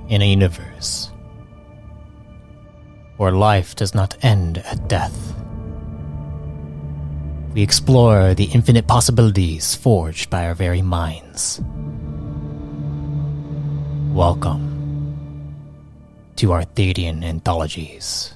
In a universe where life does not end at death, we explore the infinite possibilities forged by our very minds. Welcome to Arthadian Anthologies.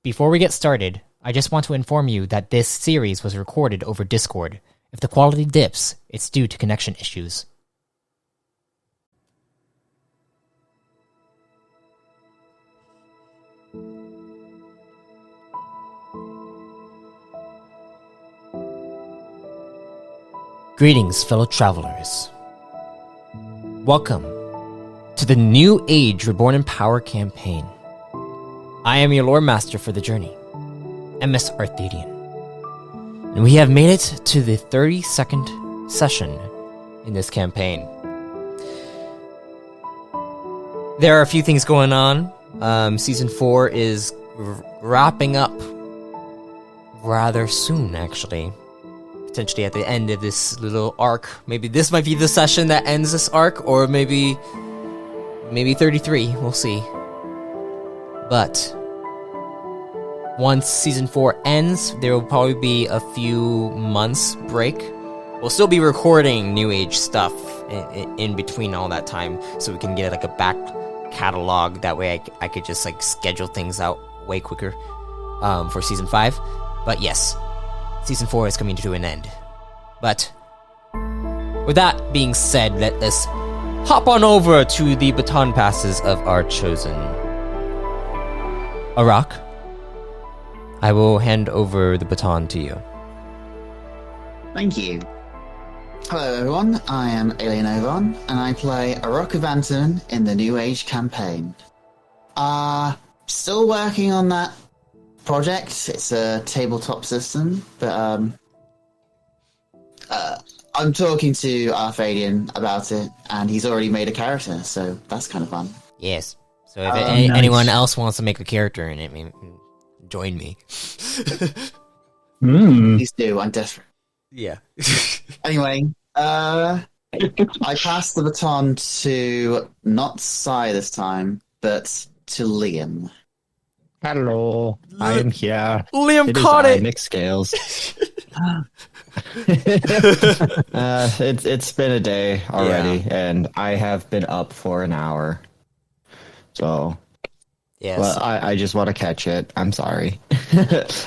Before we get started, I just want to inform you that this series was recorded over Discord. If the quality dips, it's due to connection issues. Greetings, fellow travelers. Welcome to the New Age Reborn in Power campaign. I am your lore master for the journey, MS Arthadian, and we have made it to the 32nd session in this campaign. There are a few things going on. Season 4 is wrapping up rather soon, actually. Potentially at the end of this little arc. Maybe this might be the session that ends this arc, or maybe 33, we'll see. But once Season 4 ends, there will probably be a few months break. We'll still be recording New Age stuff in between all that time, so we can get like a back catalog. That way I could just like schedule things out way quicker for Season 5. But yes, Season 4 is coming to an end. But with that being said, let us hop on over to the baton passes of our chosen. Arak, I will hand over the baton to you. Thank you. Hello everyone, I am Alien Ovon, and I play Arak of Anton in the New Age campaign. Still working on that project. It's a tabletop system, but I'm talking to Arthadian about it, and he's already made a character, so that's kind of fun. Yes. So if anyone else wants to make a character in it, join me. Please do, I'm desperate. Yeah. Anyway, I passed the baton to not Sai this time, but to Liam. Hello, I am here. Liam caught it! Nick Scales. It's been a day already, and I have been up for an hour. So, yes. Well, I just want to catch it. I'm sorry.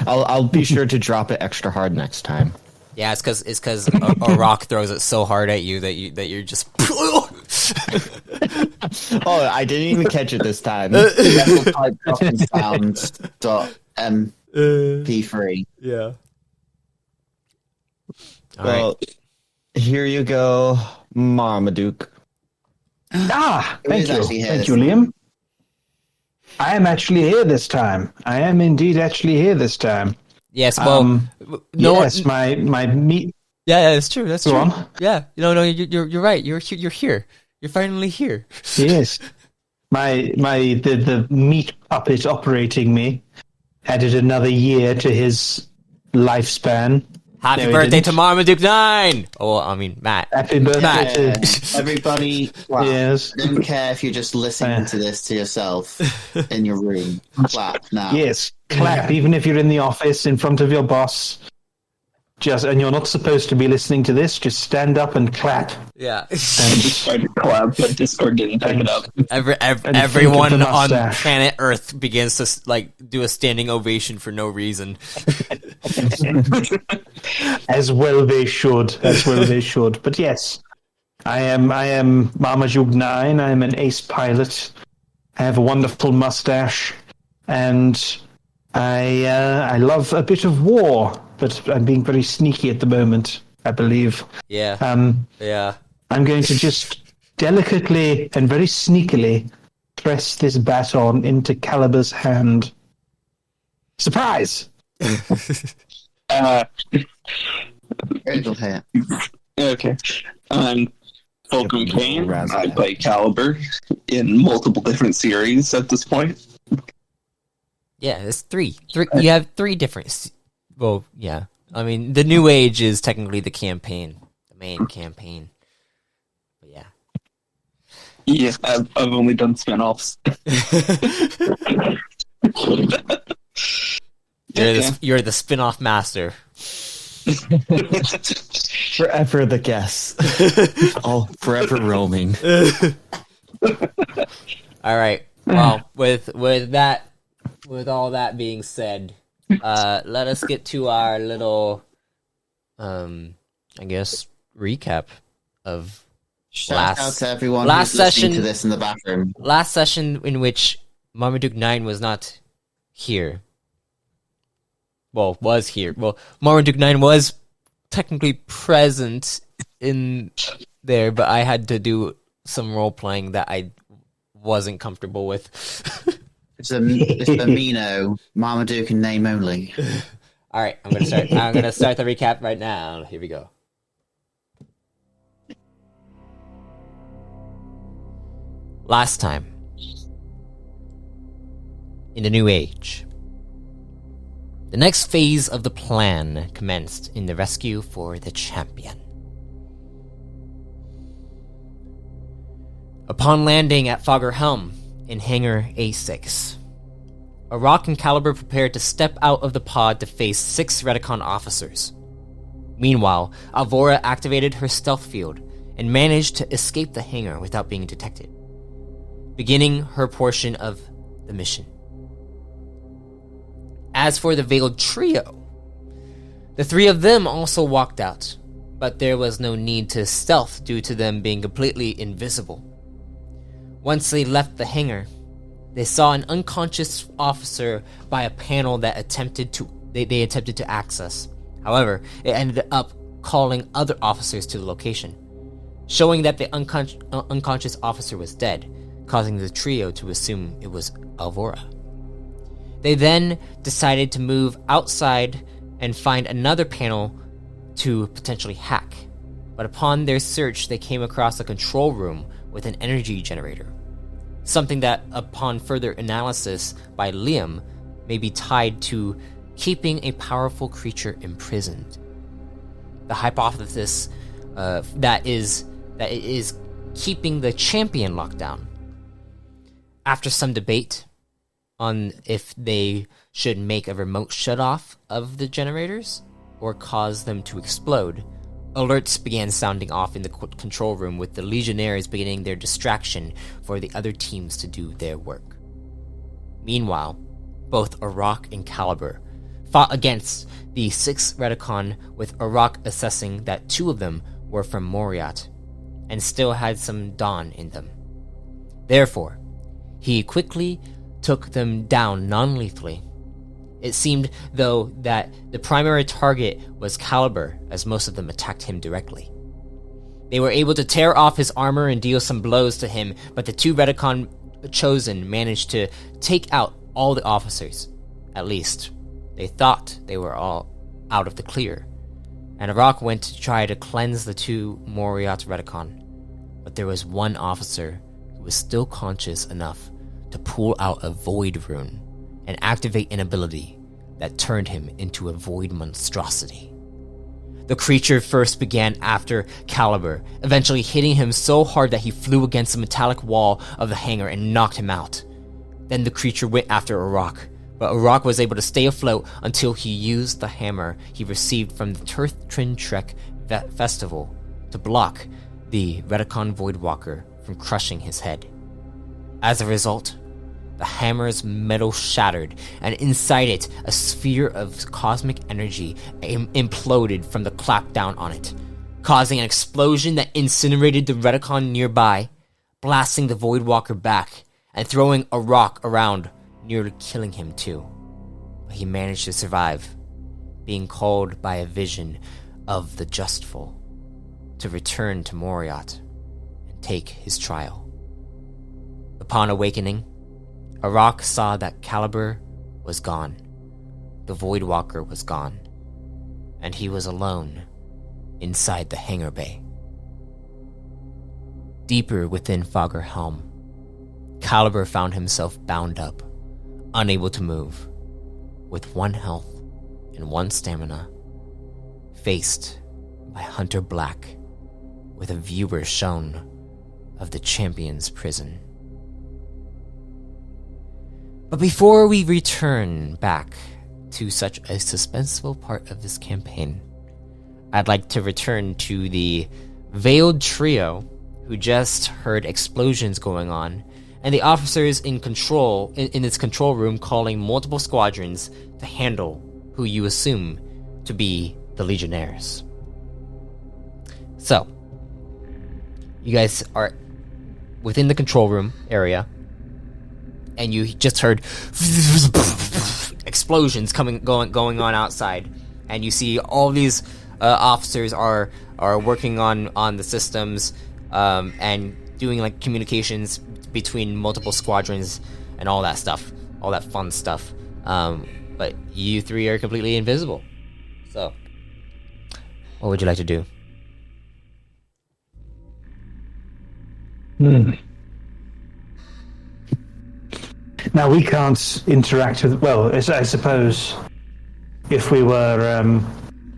I'll be sure to drop it extra hard next time. Yeah, it's because a rock throws it so hard at you that you're just. Oh, I didn't even catch it this time. MP3. Yeah. Well, here you go, Marmaduke. Thank you, Liam. I am actually here this time. I am indeed actually here this time. Yes, well, my meat. Yeah, it's true. That's Go true. on. Yeah, you're right. You're here. You're finally here. Yes, the meat puppet operating me added another year to his lifespan. Happy birthday to Marmaduke 9! Oh, I mean, Matt. Happy birthday to everybody. Clap. Yes. I don't care if you're just listening to this to yourself in your room. Clap now. Yes, clap, even if you're in the office in front of your boss. And you're not supposed to be listening to this, just stand up and clap. Yeah. Tried to clap, but Discord didn't pick it up. Everyone on planet Earth begins to do a standing ovation for no reason. As well they should. But yes, I am Marmaduke 9. I am an ace pilot. I have a wonderful mustache, and I love a bit of war. But I'm being very sneaky at the moment, I believe. Yeah. Yeah. I'm going to just delicately and very sneakily press this baton into Calibur's hand. Surprise! Critical hit. Okay. I'm Fulcrum Yep, Kane. Razz I Hat. play Caliber in multiple different series at this point. Yeah, it's three. You have three different. Well, yeah. I mean, the New Age is technically the campaign, the main campaign. But yeah. Yeah, I've only done spin-offs. You're the spin-off master. Forever the guess. Oh, forever roaming. All right. Well, with all that being said, let us get to our little, I guess, recap of Shout out to everyone last who's listening session- to this in the bathroom. last session in which Marmaduke 9 was not here. Well, was here. Well, Marmaduke 9 was technically present in there, but I had to do some role playing that I wasn't comfortable with. It's a Mino, Marmaduke and name only. All right, I'm gonna start. I'm gonna start the recap right now. Here we go. Last time, in the New Age, the next phase of the plan commenced in the rescue for the champion. Upon landing at Fogger Helm in Hangar A6, Arak and Caliber prepared to step out of the pod to face 6 Redicon officers. Meanwhile, Alvora activated her stealth field and managed to escape the hangar without being detected, beginning her portion of the mission. As for the Veiled Trio, the 3 of them also walked out, but there was no need to stealth due to them being completely invisible. Once they left the hangar, they saw an unconscious officer by a panel that they attempted to access. However, it ended up calling other officers to the location, showing that the unconscious officer was dead, causing the trio to assume it was Alvora. They then decided to move outside and find another panel to potentially hack. But upon their search, they came across a control room with an energy generator. Something that, upon further analysis by Liam, may be tied to keeping a powerful creature imprisoned. The hypothesis that it is keeping the champion locked down. After some debate on if they should make a remote shutoff of the generators or cause them to explode, alerts began sounding off in the control room, with the Legionnaires beginning their distraction for the other teams to do their work. Meanwhile, both Arak and Caliber fought against the 6 Redicon, with Arak assessing that 2 of them were from Moriat and still had some Dawn in them. Therefore, he quickly took them down non-lethally. It seemed, though, that the primary target was Caliber, as most of them attacked him directly. They were able to tear off his armor and deal some blows to him, but the 2 Redicon chosen managed to take out all the officers. At least, they thought they were all out of the clear, and Arak went to try to cleanse the 2 Moriat Redicon, but there was one officer who was still conscious enough to pull out a void rune and activate an ability that turned him into a void monstrosity. The creature first began after Caliber, eventually hitting him so hard that he flew against the metallic wall of the hangar and knocked him out. Then the creature went after Arak, but Arak was able to stay afloat until he used the hammer he received from the Turth-Trin Trek festival to block the Redicon Voidwalker from crushing his head. As a result, the hammer's metal shattered, and inside it, a sphere of cosmic energy imploded from the clapdown on it, causing an explosion that incinerated the Redicon nearby, blasting the Voidwalker back, and throwing a rock around, nearly killing him too. But he managed to survive, being called by a vision of the Justful to return to Moriat and take his trial. Upon awakening, Arak saw that Caliber was gone, the Voidwalker was gone, and he was alone inside the hangar bay. Deeper within Foggerhelm, Caliber found himself bound up, unable to move, with 1 health and 1 stamina, faced by Hunter Black with a viewer shown of the champion's prison. But before we return back to such a suspenseful part of this campaign, I'd like to return to the veiled trio who just heard explosions going on, and the officers in control in this control room calling multiple squadrons to handle who you assume to be the Legionnaires. So, you guys are within the control room area, and you just heard explosions going on outside, and you see all these officers are working on the systems and doing like communications between multiple squadrons and all that stuff, all that fun stuff. But you 3 are completely invisible. So, what would you like to do? Now, we can't interact with... Well, I suppose if we were...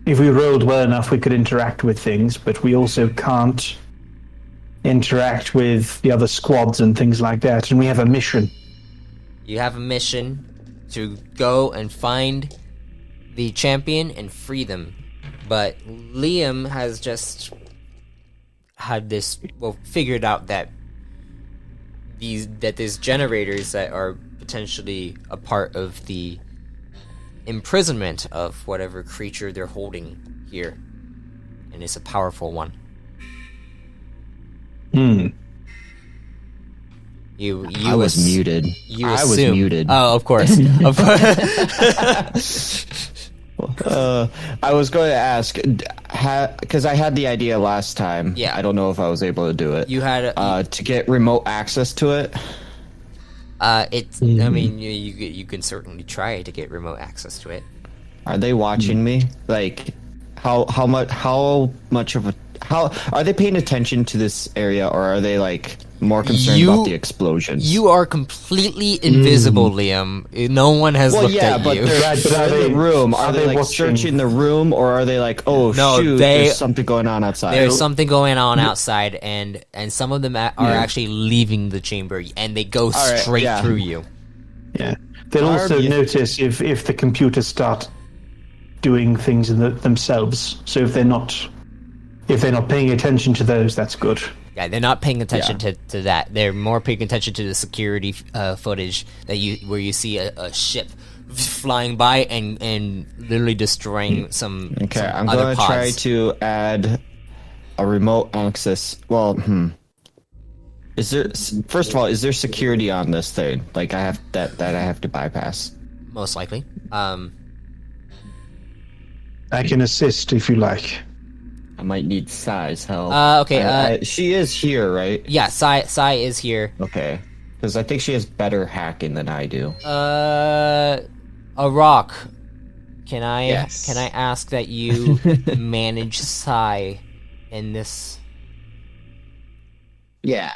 if we rolled well enough, we could interact with things, but we also can't interact with the other squads and things like that, and we have a mission. You have a mission to go and find the champion and free them. But Liam has just had this, figured out that there's generators that are potentially a part of the imprisonment of whatever creature they're holding here. And it's a powerful one. I was muted. You I was assume. muted. Oh, of course. Of course. I was going to ask, because I had the idea last time. Yeah. I don't know if I was able to do it. You had to get remote access to it. it's. I mean, you can certainly try to get remote access to it. Are they watching me? Like, how much of a are they paying attention to this area, or are they like more concerned about the explosions? You are completely invisible, Liam. No one has looked at but you. they're in the room. Are they like watching? searching the room, or are they like, oh No, shoot, there's something going on outside? There's something going on outside, and some of them are actually leaving the chamber, and they go straight through you. Yeah. They'll also notice if the computers start doing things themselves. So if they're not paying attention to those, that's good. Yeah, they're not paying attention to that. They're more paying attention to the security footage where you see a ship flying by and literally destroying some. Okay, some I'm other going to pods. try to add a remote access. Well, is there? First of all, is there security on this thing? Like I have that I have to bypass. Most likely. I can assist if you like. I might need Sai's help. Okay. She is here, right? Yeah, Sai is here. Okay, because I think she has better hacking than I do. A rock. Can I Yes. ask that you manage Sai in this? Yeah.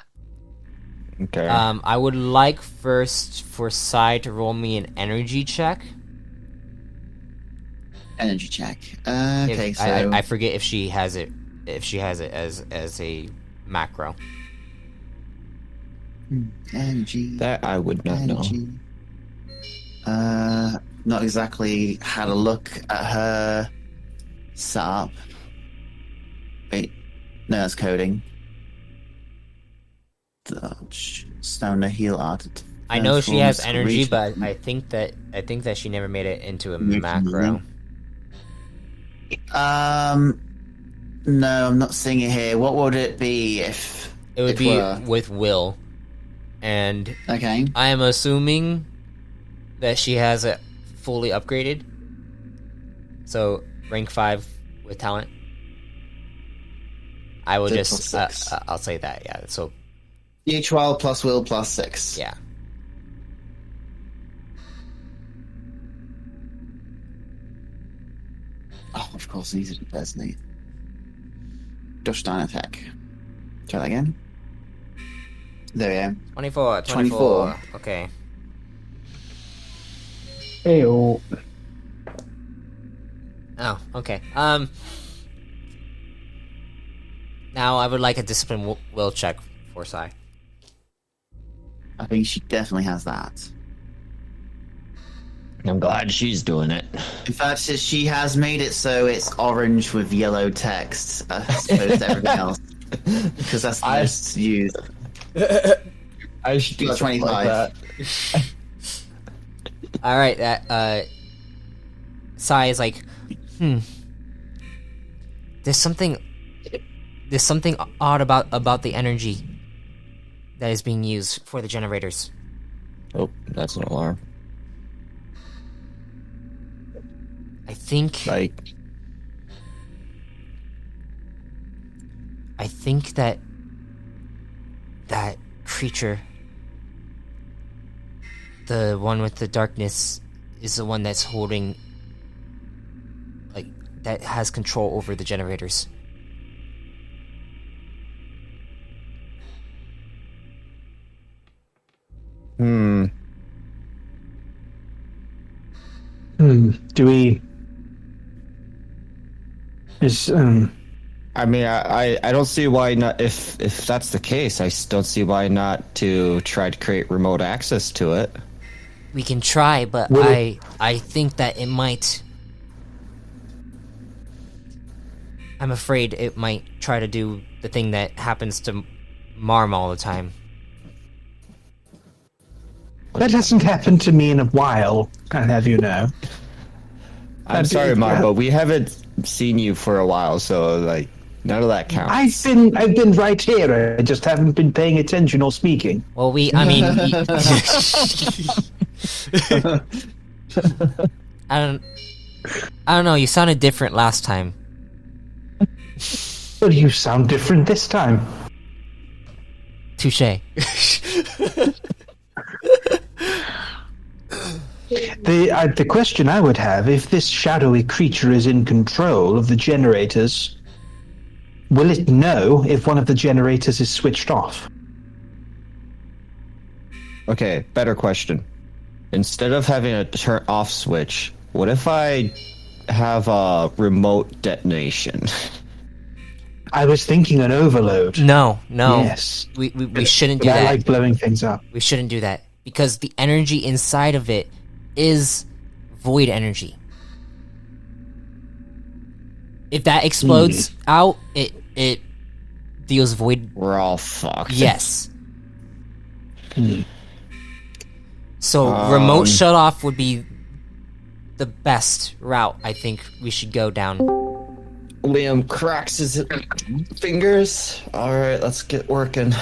Okay. I would like first for Sai to roll me an energy check. Energy check. Okay, so I forget if she has it as a macro. energy. that I would not know. Energy. Not exactly had a look at her setup. Wait, no, that's coding. Dodge, stone, heal art. I know she has transforms, energy, reach- but I think that she never made it into a Make macro. No, I'm not seeing it here. What would it be if It would it be were? with will, and Okay. I am assuming that she has it fully upgraded. So rank 5 with talent. I will So just plus 6. I'll say that, yeah. So Each wild plus will plus 6. yeah. Oh, of course, these are personally. Duststein attack. Try that again. There we go. 24. 24. Okay. Heyo. Oh, okay. Now I would like a discipline will check for Sai. I think she definitely has that. I'm glad she's doing it. In fact, she has made it so it's orange with yellow text as opposed to everything else. Because that's the most used. I should do Got something 25. like that. All right, that Sai is like, There's something odd about the energy that is being used for the generators. Oh, that's an alarm. I think that creature, the one with the darkness, is the one that's holding, that has control over the generators. Do we? I mean, I don't see why not. If that's the case, I don't see why not to try to create remote access to it. We can try, but Will I think that it might. I'm afraid it might try to do the thing that happens to Marm all the time. That hasn't happened to me in a while, I'll have you know. I'm sorry, Mom, but we haven't seen you for a while, so like none of that counts. I've been right here. I just haven't been paying attention or speaking. Well, I mean, I don't know. You sounded different last time. Well, you sound different this time. Touche. The question I would have, if this shadowy creature is in control of the generators, will it know if one of the generators is switched off? Okay, better question. Instead of having a turn off switch, what if I have a remote detonation? I was thinking an overload. No. Yes. We shouldn't do But I that. like blowing things up. We shouldn't do that because the energy inside of it is void energy. If that explodes out, it deals void. We're all fucked. Yes. So remote shut off would be the best route. I think we should go down. Liam cracks his fingers. All right, let's get working.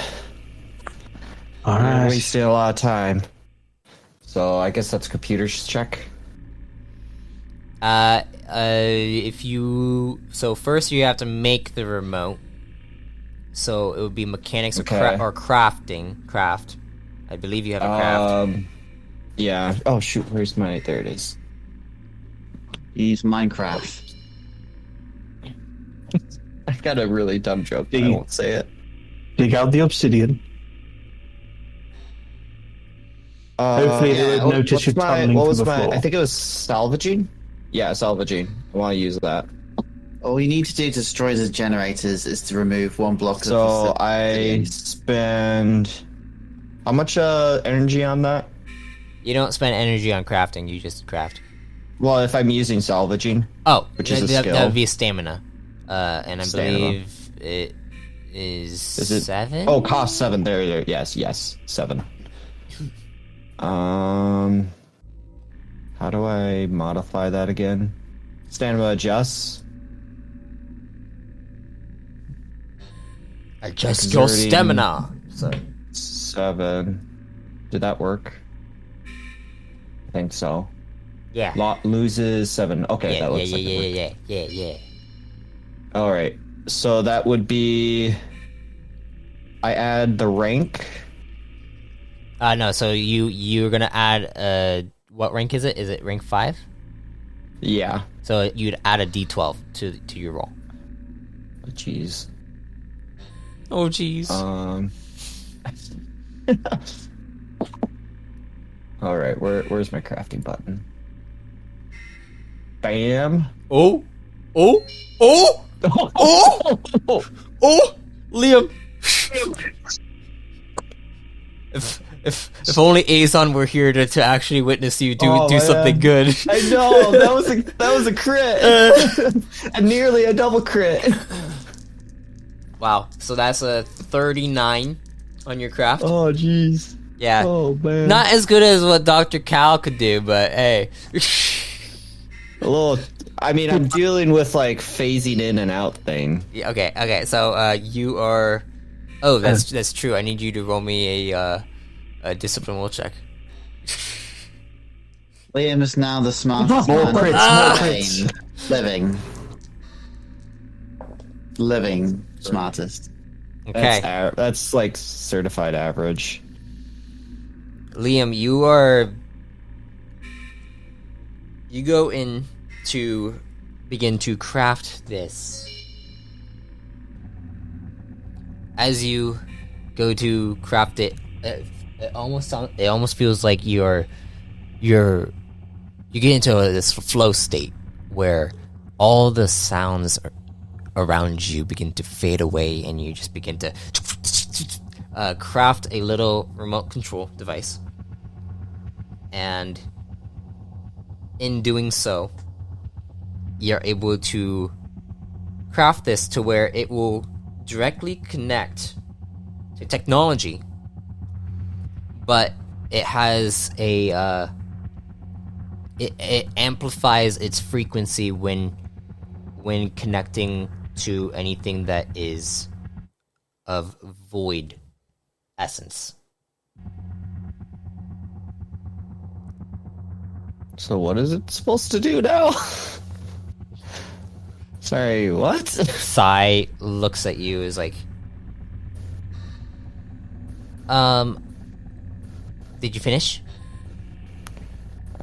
All We're right. wasting a lot of time. So I guess that's computers check. First you have to make the remote. So it would be mechanics Okay. or crafting. Craft. I believe you have a craft. Yeah. Oh shoot, where's my? There it is. Use Minecraft. I've got a really dumb joke, but I won't say it. Dig out the obsidian. Hopefully they would notice you tunneling what to was the my? floor. I think it was salvaging. Yeah, salvaging. I want to use that. All you need to do to destroy the generators is to remove one block So of the I spend how much energy on that? You don't spend energy on crafting, you just craft. Well, if I'm using salvaging. Oh, Which is a that skill. would be a stamina. And I Stamina. believe it is it 7? Oh, cost 7. There. Yes, 7. How do I modify that again? Stamina adjusts. Adjust your Exerting- stamina. So 7. Did that work? I think so. yeah. Lot loses 7. Okay, Yeah, that looks like it worked. yeah. All right. So that would be. I add the rank. No, so you're gonna add what rank is it? Is it rank 5? Yeah. So you'd add a d12 to your roll. Jeez. Oh, jeez. All right, where's my crafting button? Bam. Oh, Liam. If only Azon were here to actually witness you do something good. I know that was a crit, and nearly a double crit. Wow. So that's a 39 on your craft. Oh jeez. Yeah. Oh man. Not as good as what Dr. Cal could do, but hey. A little. I mean, I'm dealing with like phasing in and out thing. Yeah, okay. So you are. Oh, that's true. I need you to roll me a discipline will check. Liam is now the smartest More man crits, more living. Living smartest. Okay, That's like certified average. Liam, you go in to begin to craft this. As you go to craft it, it almost feels like you get into this flow state where all the sounds around you begin to fade away, and you just begin to craft a little remote control device. And in doing so, you're able to craft this to where it will directly connect to technology, but it has a it amplifies its frequency when connecting to anything that is of void essence. So what is it supposed to do now? Sorry, what? Sai looks at you as like, did you finish?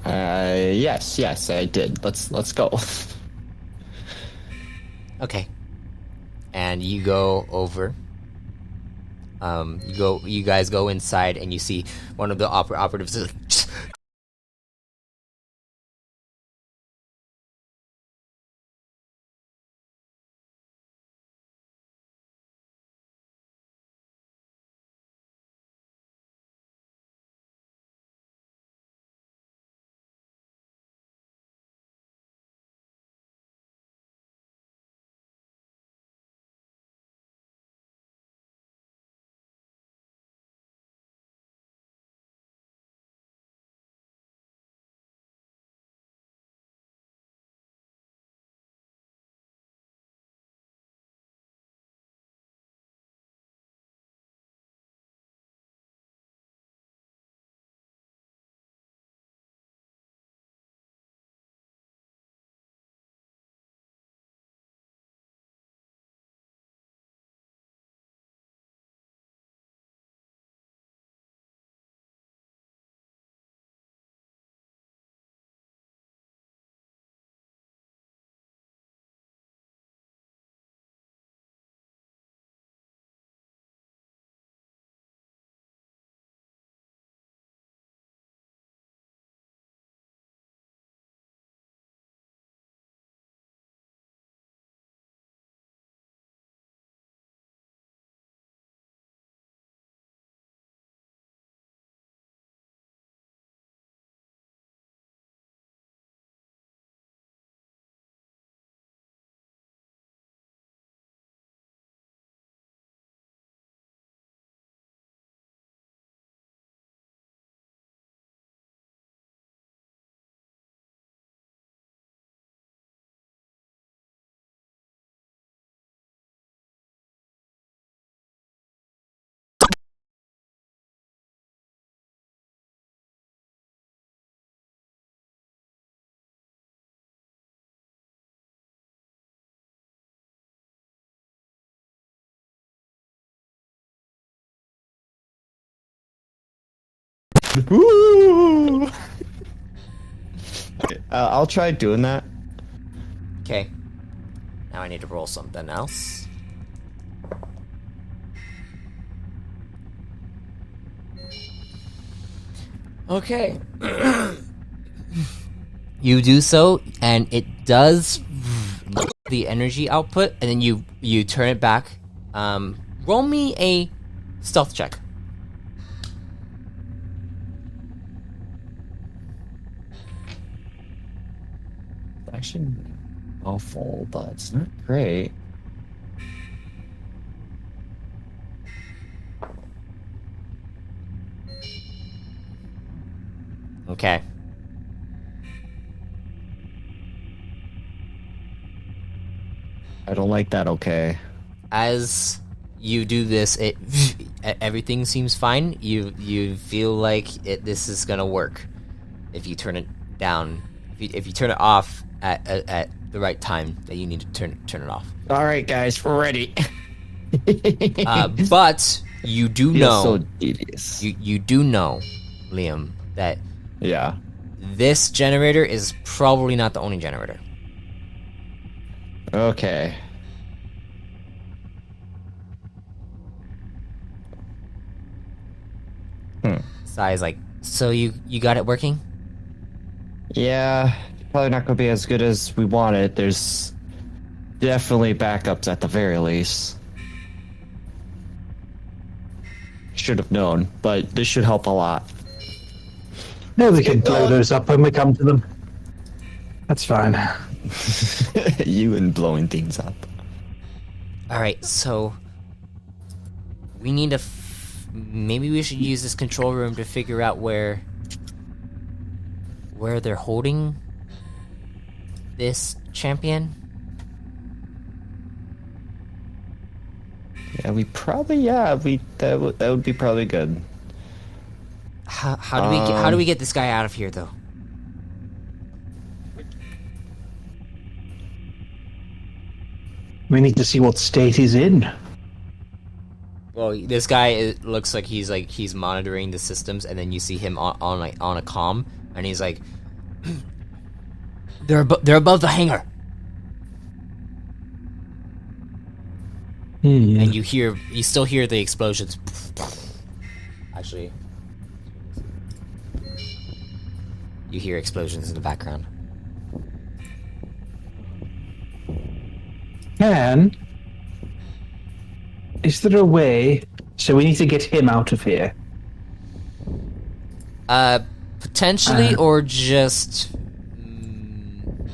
Yes, I did. Let's go. Okay. And you go over. You guys go inside, and you see one of the operatives is like, Woo! Okay, I'll try doing that. Okay. Now I need to roll something else. Okay. You do so, and it does the energy output, and then you turn it back. Roll me a stealth check. Actually, awful, but it's not great. Okay. I don't like that. Okay. As you do this, everything seems fine. You feel like this is gonna work if you turn it down. If you turn it off at the right time that you need to turn it off. All right, guys, we're ready. But you do Feels know so devious. you do know, Liam, that Yeah. this generator is probably not the only generator. Okay. Sai's like, so you got it working? Yeah, probably not gonna be as good as we wanted. There's definitely backups at the very least. Should have known, but this should help a lot. No, we can blow those up when we come to them. That's fine. You and blowing things up. All right, so we need to. Maybe we should use this control room to figure out where they're holding this champion. Yeah, that would be probably good. How do we get this guy out of here though? We need to see what state he's in. Well, this guy looks like he's monitoring the systems, and then you see him on a comm, and he's like, they're above the hangar, and you still hear the explosions. Actually, you hear explosions in the background. Is there a way? So we need to get him out of here. Potentially, or just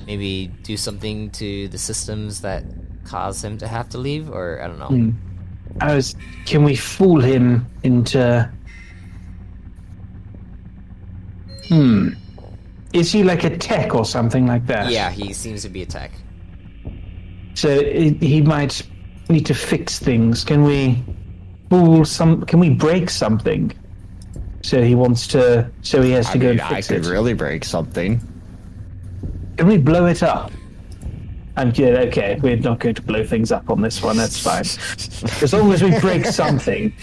maybe do something to the systems that cause him to have to leave, or I don't know. Can we fool him into? Is he like a tech or something like that? Yeah, he seems to be a tech. So he might need to fix things. Can we fool some? Can we break something? So he wants to. So he has to go and fix I it. could really break something. Can we blow it up? I'm good. Okay, we're not going to blow things up on this one. That's fine. As long as we break something.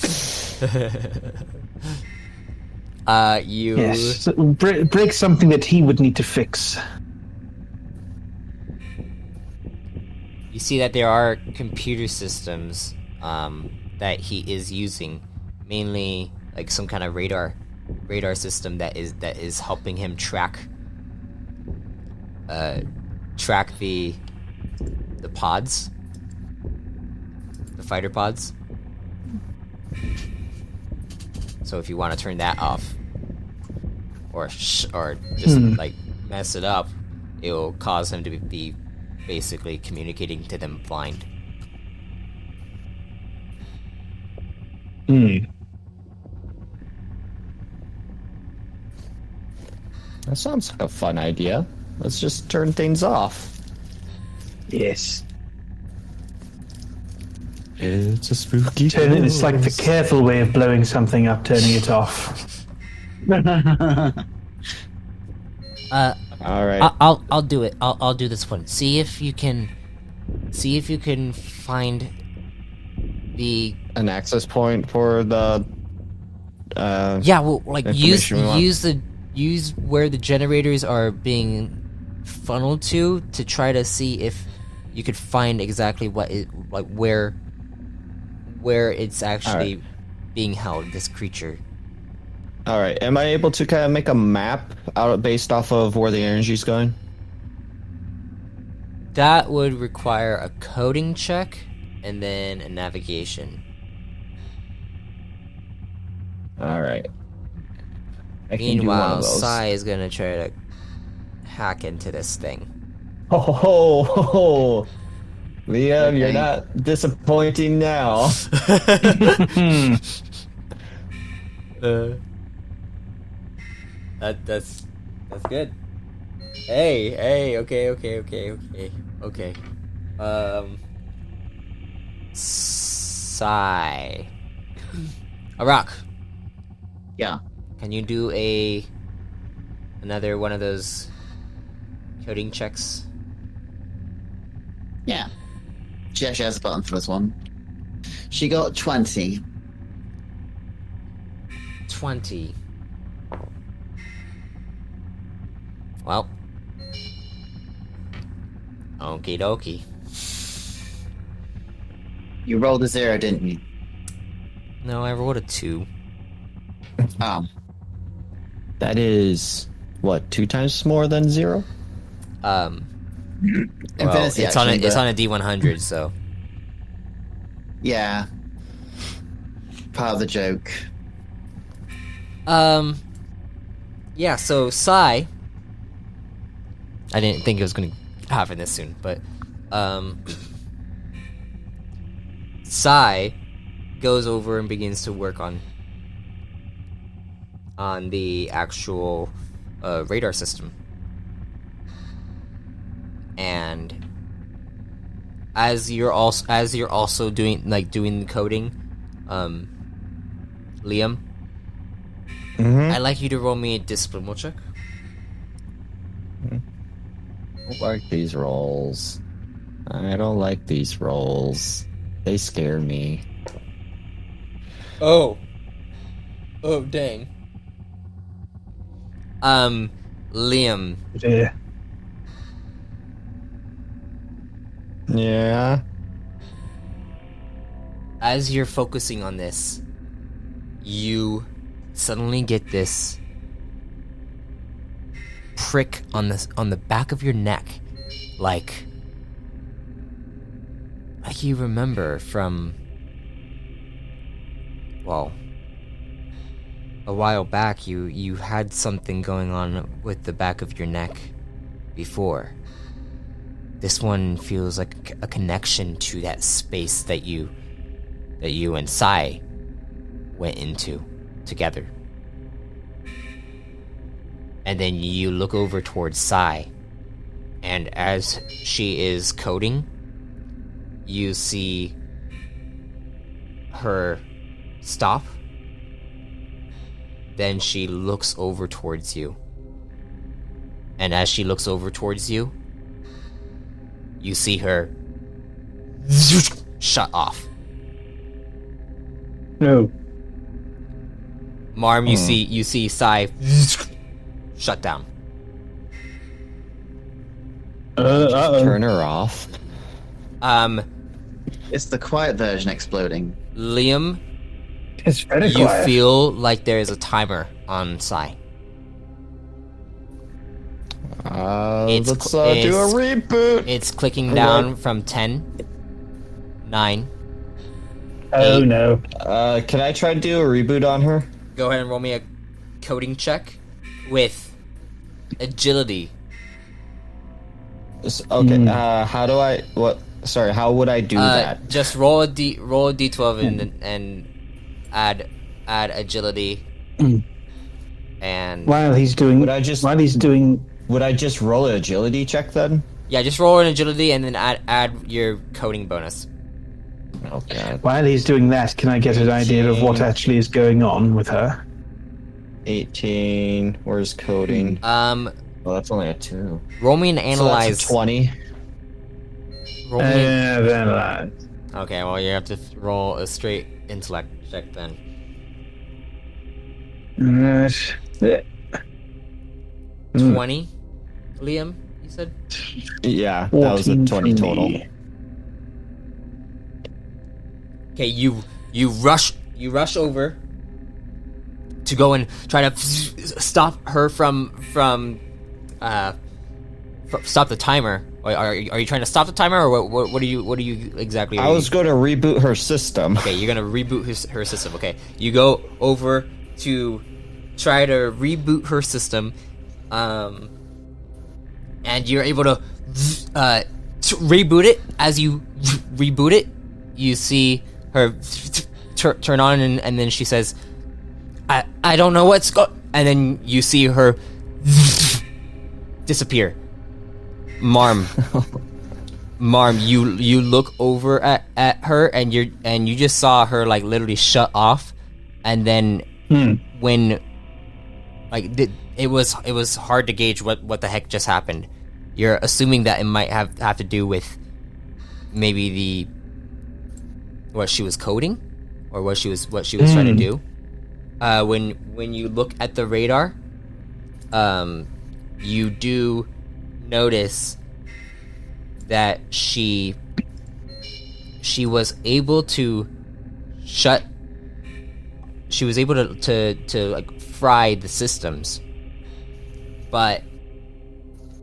Yes, so break something that he would need to fix. You see that there are computer systems that he is using, mainly like some kind of radar system that is helping him track the pods, the fighter pods. So if you want to turn that off, or just like mess it up, it will cause him to be basically communicating to them blind. That sounds like a fun idea. Let's just turn things off. Yes. It's a spooky. It's like the careful way of blowing something up, turning it off. All right. I'll do it. I'll do this one. See if you can find an access point for the. Yeah, well, like use information we want. use where the generators are being funneled to try to see if you could find exactly what it, like where it's actually being held, this creature. All right. Am I able to kind of make a map out based off of where the energy's going? That would require a coding check and then a navigation. All right. I can do one Meanwhile, of those. Sai is gonna try to hack into this thing. Oh, Liam, you're Okay. not disappointing now. That's good. Hey, okay. Sai. Arak, Yeah. can you do another one of those coding checks? Yeah. She actually has a button for this one. She got 20. 20. Well. Okie dokie. You rolled a 0, didn't you? No, I rolled a 2. Oh. That is what, 2 times more than 0? Well, Infinity, it's on a actually, it's but- on a D100, so Yeah. Part of the joke. yeah. So Sai, I didn't think it was going to happen this soon, but Sai goes over and begins to work on the actual radar system. And as you're also doing the coding, Liam, Mm-hmm. I'd like you to roll me a discipline check. I don't like these rolls. I don't like these rolls. They scare me. Oh dang. Liam, Yeah. Yeah. as you're focusing on this, you suddenly get this prick on the back of your neck, like you remember from, well, a while back. You had something going on with the back of your neck before. This one feels like a connection to that space that you and Sai went into together. And then you look over towards Sai, and as she is coding, you see her stop. Then she looks over towards you. And as she looks over towards you, you see her shut off. No. Marm, you see Sai shut down. Uh-oh. Turn her off. It's the quiet version exploding. Liam, It's very you quiet. feel like there is a timer on Sai. It's Let's cl- do a it's- reboot. It's clicking down from 10, 9. Oh, 8. no. Can I try to do a reboot on her? Go ahead and roll me a coding check with agility. Okay. How do I? What? Sorry. How would I do that? Just roll a d12 and add agility. And While he's doing... Would I just- While he's doing... Would I just roll an agility check then? yeah, just roll an agility and then add your coding bonus. Oh god. While he's doing that, can I get an idea of what 18. actually is going on with her? 18. Where's coding? Well, that's only a 2. roll me an So analyze. that's a 20. Roll me an- Then I... okay, well you have to roll a straight intellect check then. Right. 20, Liam, you You said. Yeah, that was a 14 20 from total. me. Okay, you rush over to go and try to stop her from stop the timer. Are you trying to stop the timer, or what are you exactly? I was going to reboot her system. Okay, you're gonna reboot her system. Okay, you go over to try to reboot her system, and you're able to reboot it. As you reboot it, you see her turn on, and then she says, "I don't know what's and then you see her disappear. Marm, you look over at her, and you just saw her like literally shut off, and then when like it was hard to gauge what the heck just happened. You're assuming that it might have to do with maybe what she was coding, or what she was trying to do. When you look at the radar, you do notice that she was able to like fry the systems, but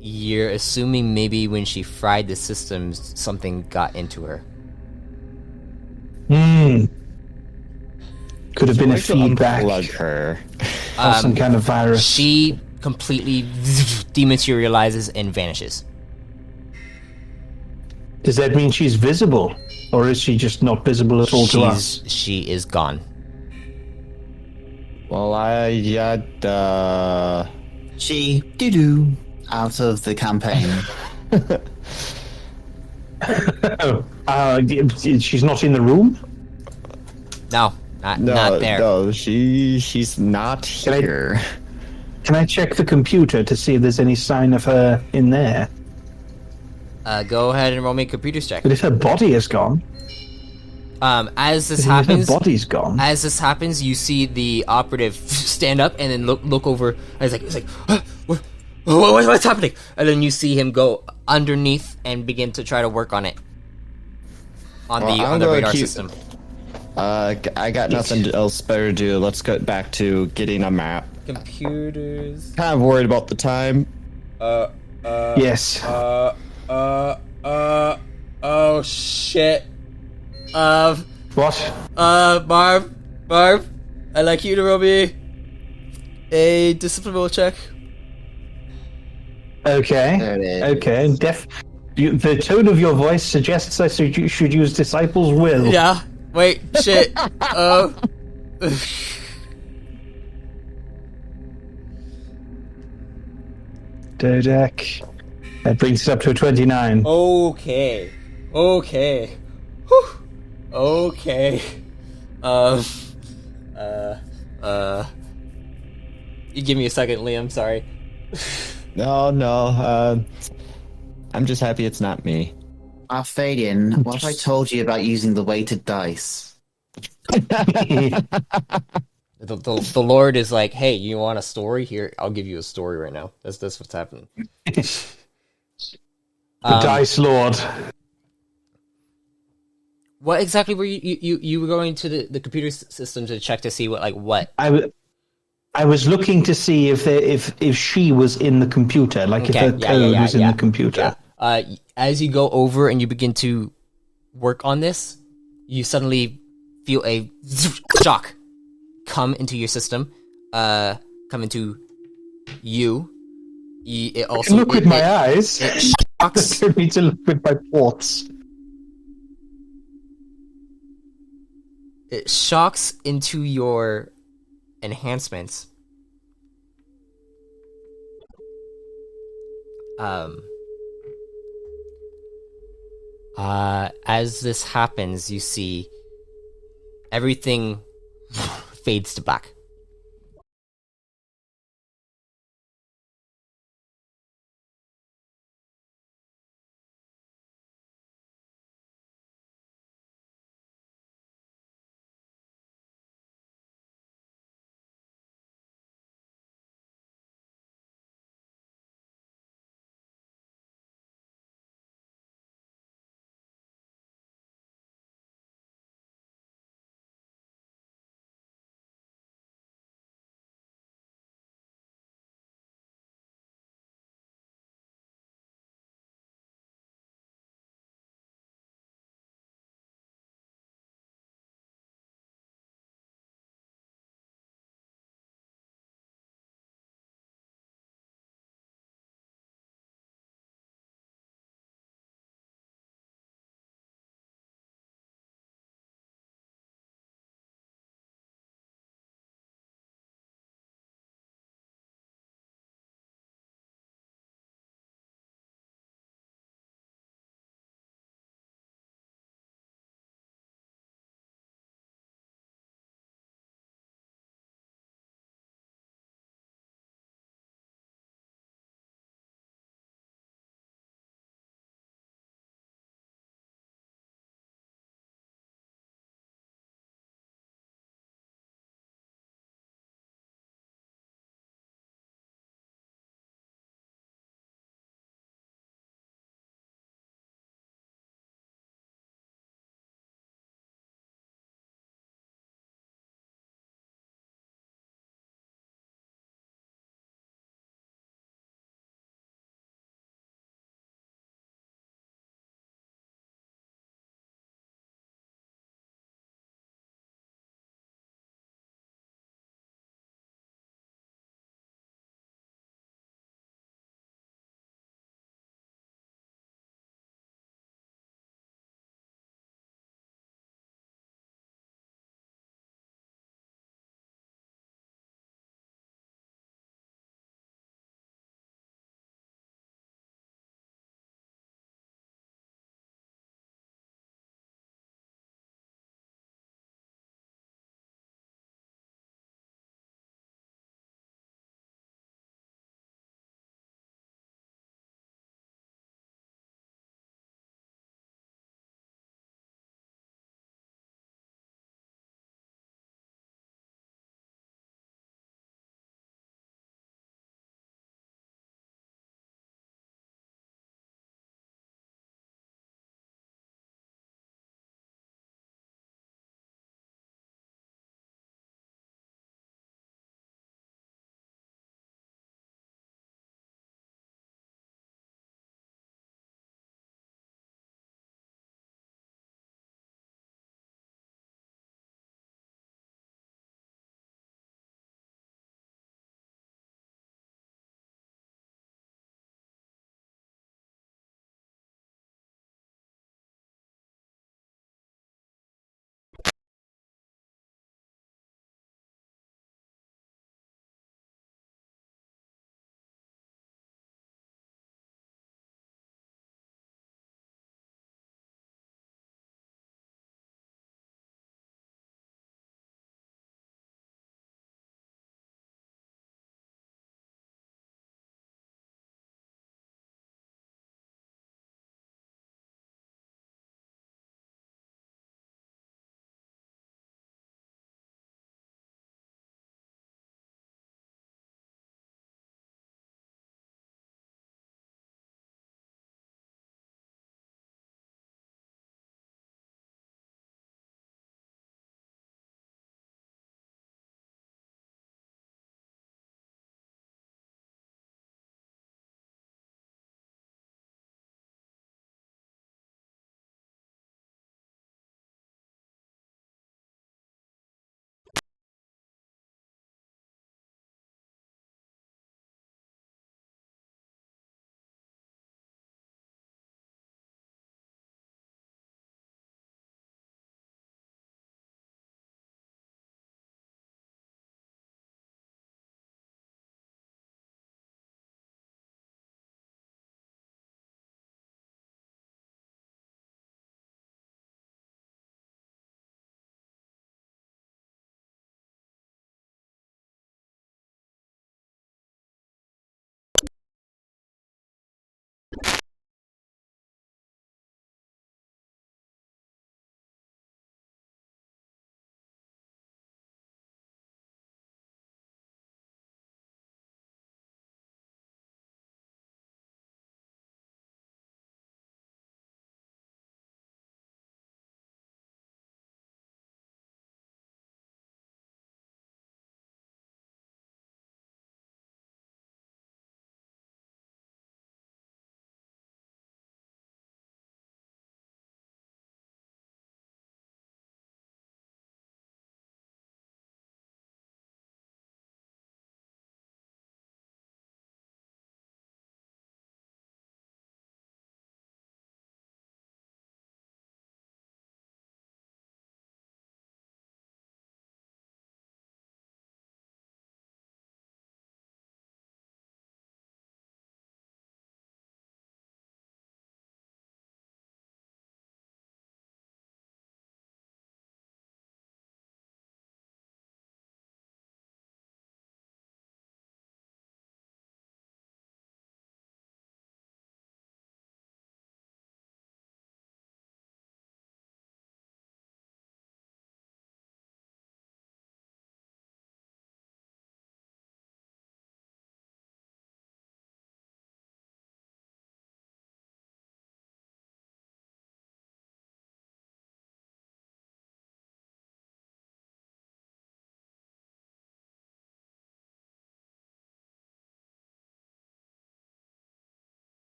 you're assuming maybe when she fried the systems something got into her. Could have been a Wait to feedback unplug her. or some kind of virus. She completely dematerializes and vanishes. Does that mean she's visible, or is she just not visible at all to us? She is gone. Well, She doo-doo out of the campaign. She's not in the room? No, not there. No, she's not here. Can I check the computer to see if there's any sign of her in there? Go ahead and roll me a computer check. But if her body is gone, As this if happens, her body's gone, you see the operative stand up and then look over. And it's like, what's happening? And then you see him go underneath and begin to try to work on it on the radar system. I got nothing else better to do. Let's get back to getting a map. Computers. Kind of worried about the time. yes. Oh shit. What? Marv, I'd like you to roll me a disciplinable check. There it Okay. is. Okay. The tone of your voice suggests I should use Disciple's Will. Yeah. Wait. Shit. Dodec. That brings it up to a 29. Okay. Whew. Okay. You give me a second, Liam. Sorry. No. I'm just happy it's not me. Arthadian, what have I told you about using the weighted dice? The Lord is like, hey, you want a story? Here, I'll give you a story right now. That's what's happening. The Dice Lord. What exactly were you were going to the computer system to check to see what? I was looking to see if she was in the computer, like if her code was in the computer. Yeah. As you go over and you begin to work on this, you suddenly feel a shock come into your system, come into you. It also I can look with my eyes. It shocks. I don't need to look with my ports. It shocks into your enhancements. As this happens, you see everything fades to black.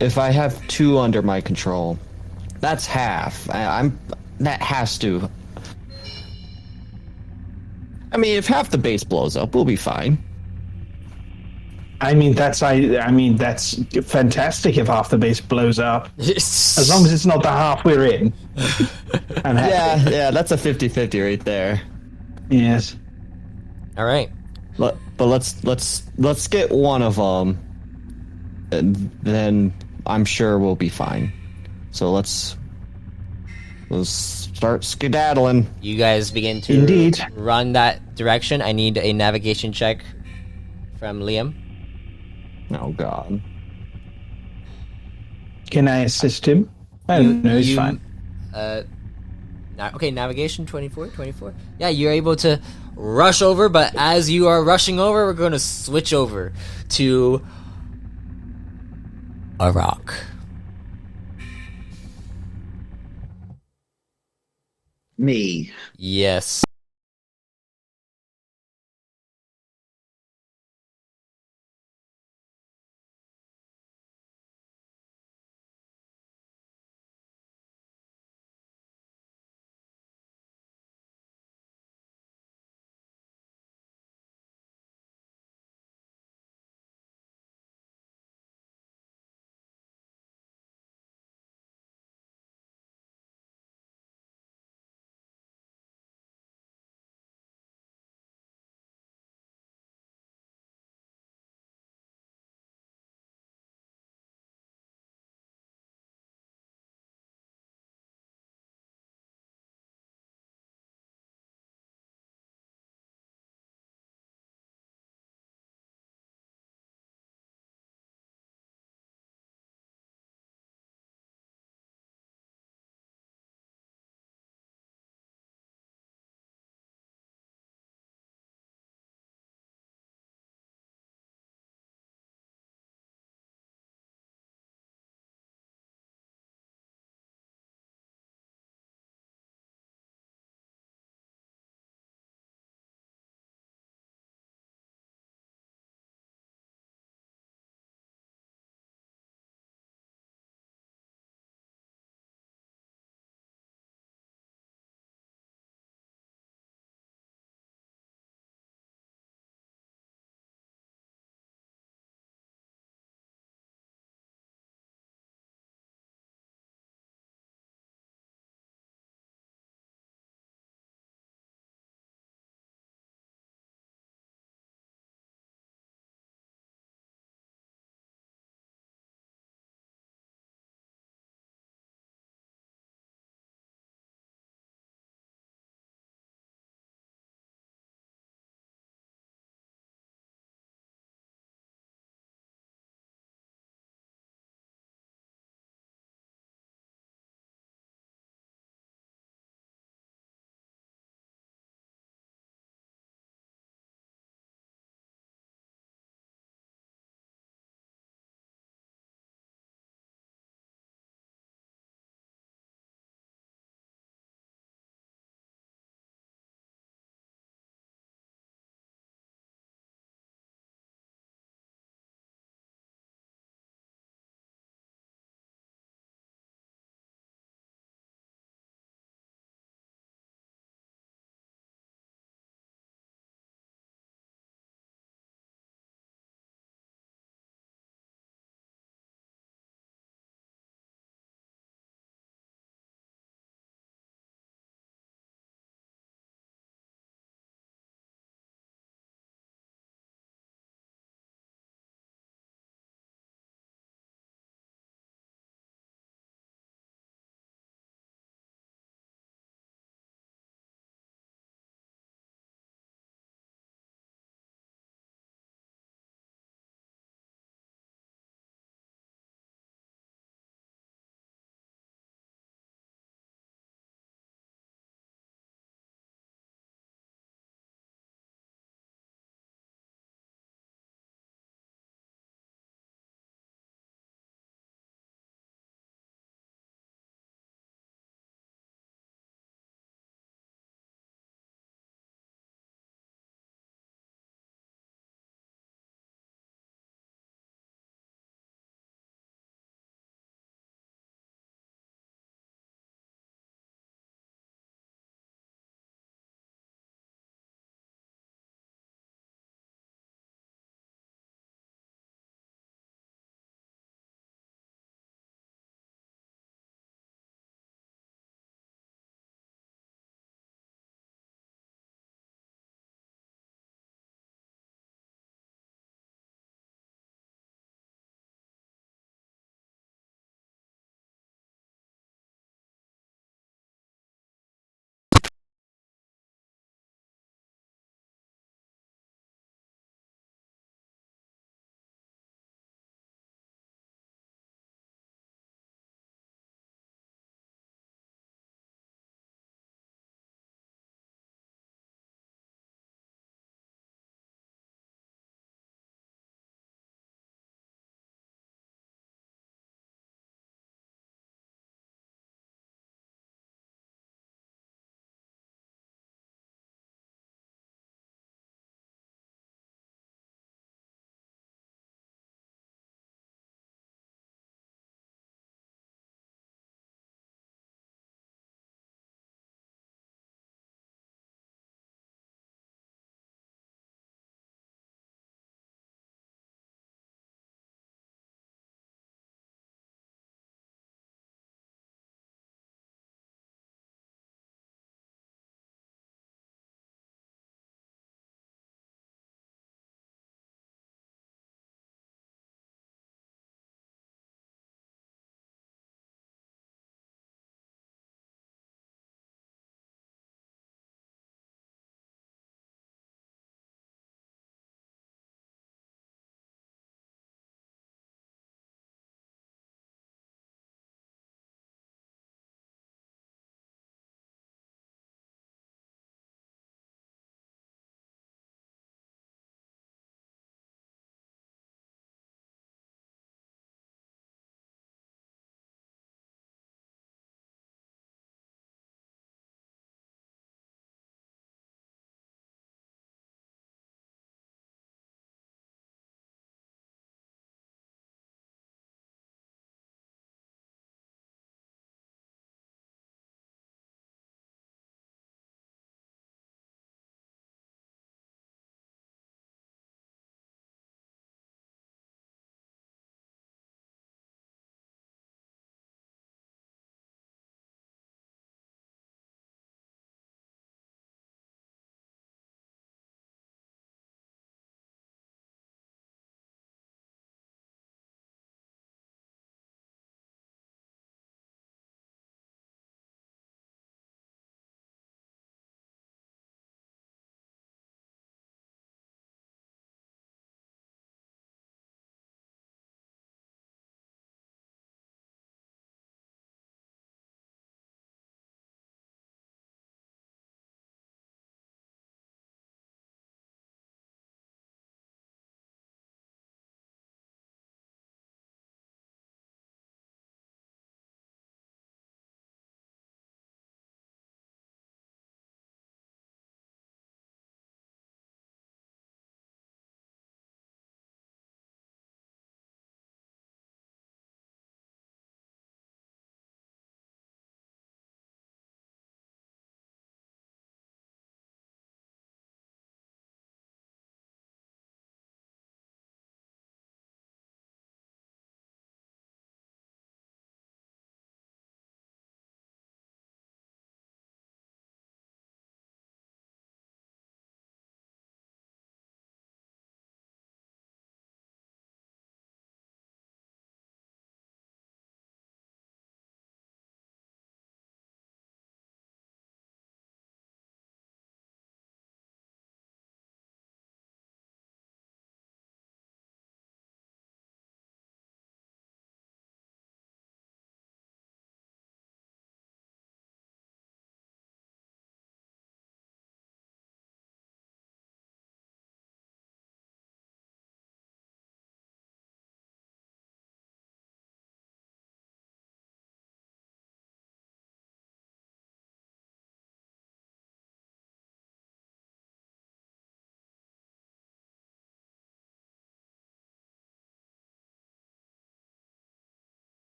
If I have 2 under my control, that's half. That has to. I mean, if half the base blows up, we'll be fine. I mean, that's fantastic if half the base blows up. As long as it's not the half we're in. I'm happy. Yeah, that's a 50-50 right there. Yes. All right. But let's get one of them, and then I'm sure we'll be fine. So let's start skedaddling. You guys begin to Indeed. run that direction. I need a navigation check from Liam. Oh God. Can I assist him? I don't know. He's fine. Okay, navigation 24. Yeah, you're able to rush over, but as you are rushing over, we're going to switch over to a rock. Me. Yes.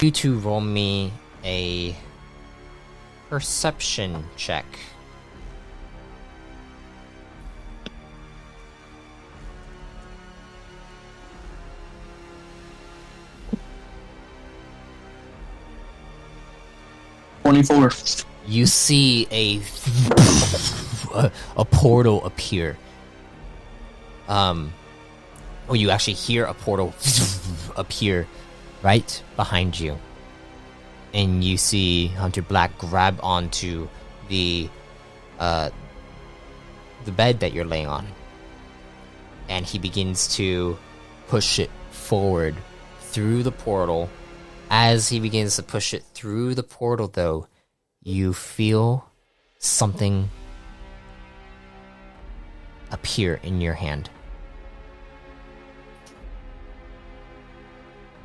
you to roll me a perception check. You see a portal appear. Or you actually hear a portal appear right behind you. And you see Hunter Black grab onto the bed that you're laying on. And he begins to push it forward through the portal. As he begins to push it through the portal, though, you feel something appear in your hand.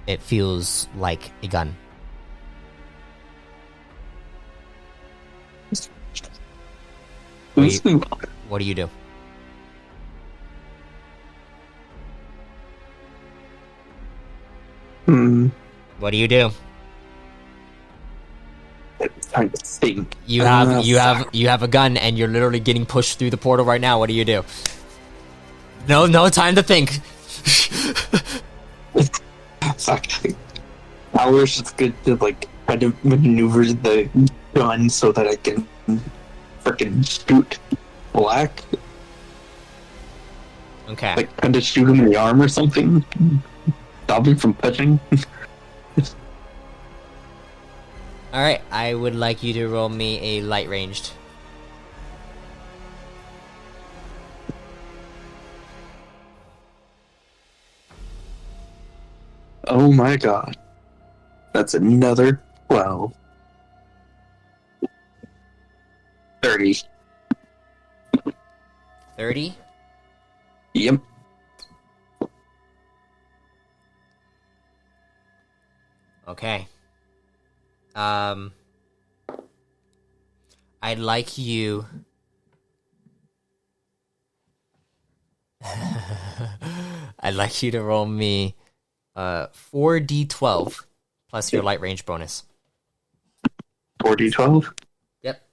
It feels like a gun. What do you do? What do you do? I think You have a gun and you're literally getting pushed through the portal right now. What do you do? No time to think. Fuck. I wish it's good to try to maneuver the gun so that I can freaking shoot Black. Okay. Try to shoot him in the arm or something. Stop him from touching. Alright, I would like you to roll me a light ranged. Oh my god. That's another 12. 30. 30? Yep. Okay. I'd like you... I'd like you to roll me 4d12 plus your light range bonus. 4d12? Yep.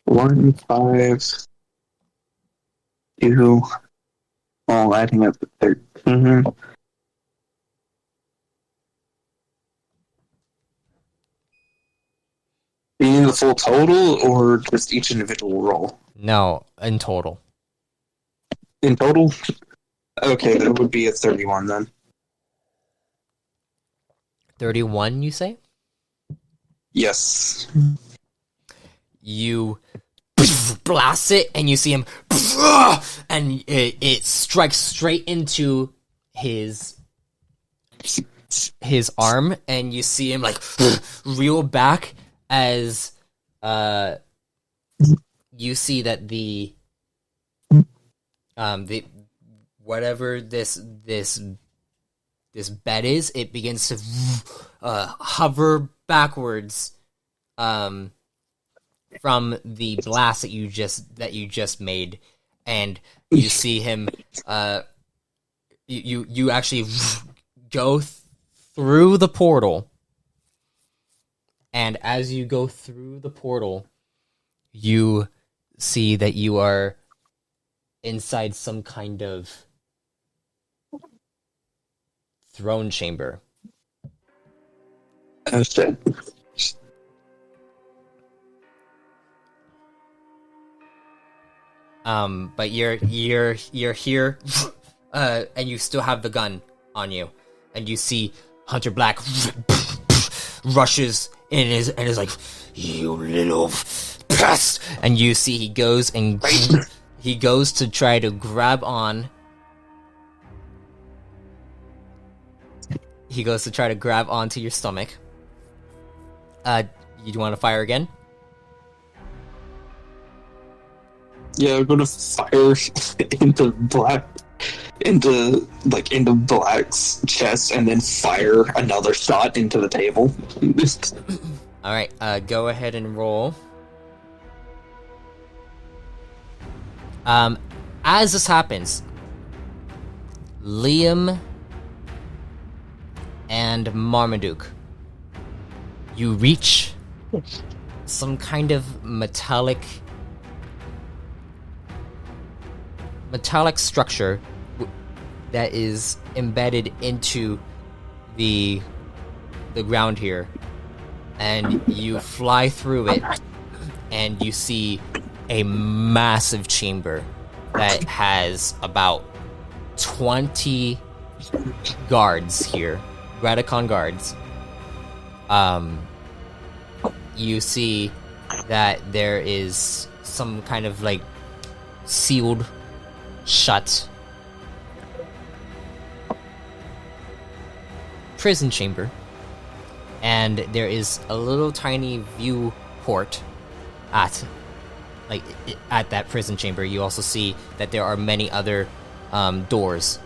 1, 5, 2. Oh, adding up to 13. Being the full total or just each individual roll? No, in total. In total? Okay, that would be a 31 then. 31, you say? Yes. You blast it, and you see him, and it strikes straight into his arm, and you see him reel back as you see that the whatever this bed is, it begins to hover backwards from the blast that you just made, and you see him you actually go through the portal, and as you go through the portal, you see that you are inside some kind of throne chamber. Oh shit. But you're here, and you still have the gun on you, and you see Hunter Black rushes in and is like, "You little pest!" And you see he goes to try to grab on. He goes to try to grab onto your stomach. You want to fire again? Yeah, I'm gonna fire into Black's chest, and then fire another shot into the table. All right, go ahead and roll. As this happens, Liam and Marmaduke. You reach some kind of metallic structure that is embedded into the ground here, and you fly through it, and you see a massive chamber that has about 20 guards here, Radicon guards. You see that there is some kind of like sealed shut prison chamber, and there is a little tiny viewport at that prison chamber. You also see that there are many other doors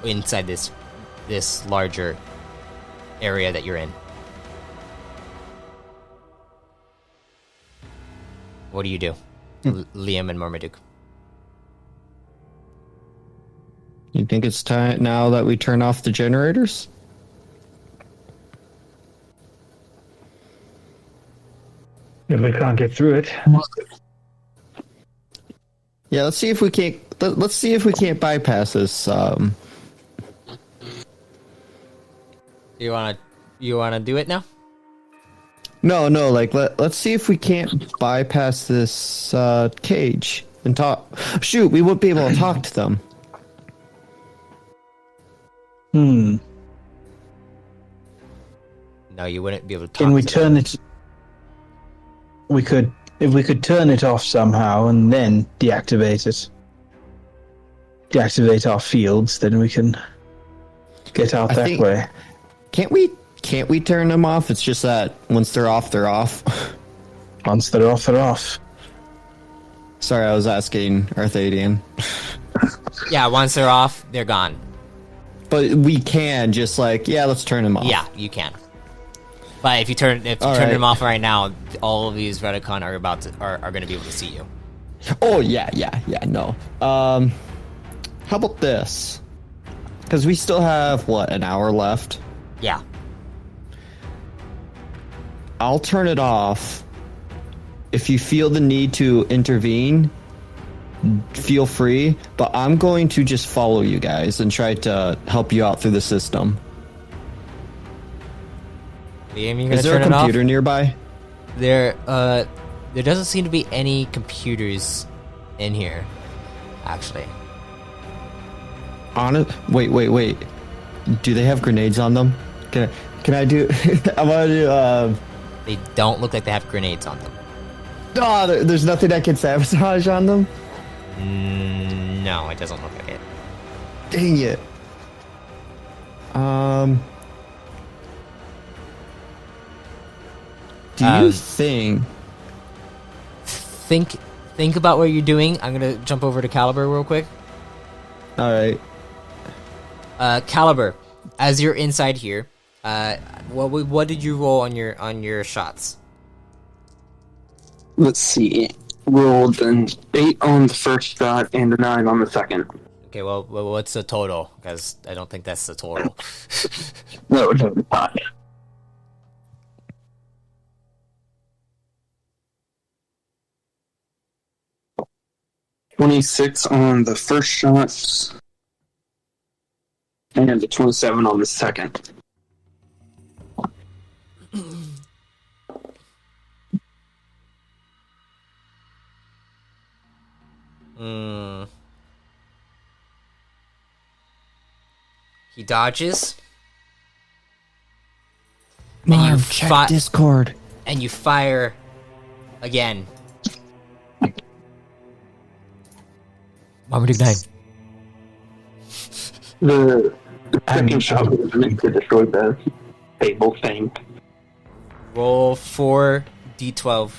inside this larger area that you're in. What do you do, Liam and Marmaduke? You think it's time now that we turn off the generators? If we can't get through it. Yeah, let's see if we can't. Let's see if we can't bypass this. You wanna do it now? No. Like let's see if we can't bypass this cage and talk. Shoot, we won't be able to talk to them. Hmm. No, you wouldn't be able to talk. Can we to turn them. it? We could, if we could turn it off somehow and then deactivate it. Deactivate our fields, then we can get out that way. Can't we turn them off? It's just that once they're off, they're off. Once they're off, they're off. Sorry, I was asking Arthadian. Yeah, once they're off, they're gone. But we can just let's turn them off. Yeah, you can. But if you turn them off right now, all of these Redicon are going to be able to see you. Oh yeah, no. How about this? Because we still have an hour left. Yeah. I'll turn it off. If you feel the need to intervene, feel free. But I'm going to just follow you guys and try to help you out through the system. Liam, you Is there a computer nearby? There doesn't seem to be any computers in here, actually. Wait. Do they have grenades on them? Can I do? I want to do. They don't look like they have grenades on them. No, there's nothing I can sabotage on them. No, it doesn't look like it. Dang it. Do you think about what you're doing? I'm gonna jump over to Caliber real quick. All right. Caliber, as you're inside here, what did you roll on your shots? Let's see. Rolled an 8 on the first shot and a 9 on the second. Okay, well what's the total? Because I don't think that's the total. That would have been fine. 26 on the first shot, and a 27 on the second. He dodges. Marv, check Discord. And you fire again. Marmaduke 9. The second shot was meant to destroy the table thing. Roll 4d12.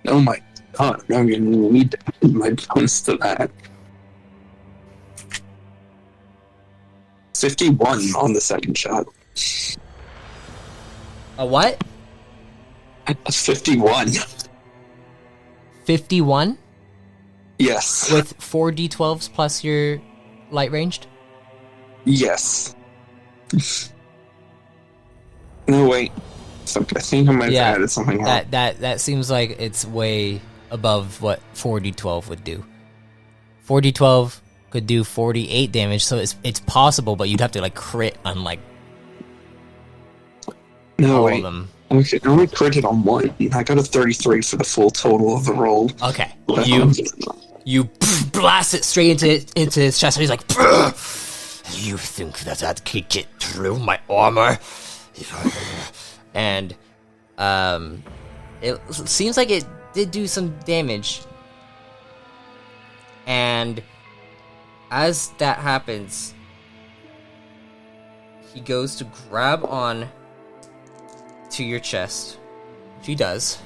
Oh my god, I'm gonna need my bonus to that. 51 on the second shot. A what? 51. 51? Yes. With 4d12s plus your light ranged? Yes. No, wait. Fuck, I think I might have added something else. That seems like it's way above what 4d12 would do. 4d12 could do 48 damage, so it's possible, but you'd have to like crit on like all of them. Okay, I only critted on one. I got a 33 for the full total of the roll. Okay, you blast it straight into his chest, and he's like, "You think that could get through my armor?" And it seems like it did do some damage. And as that happens, he goes to grab on to your chest. She does.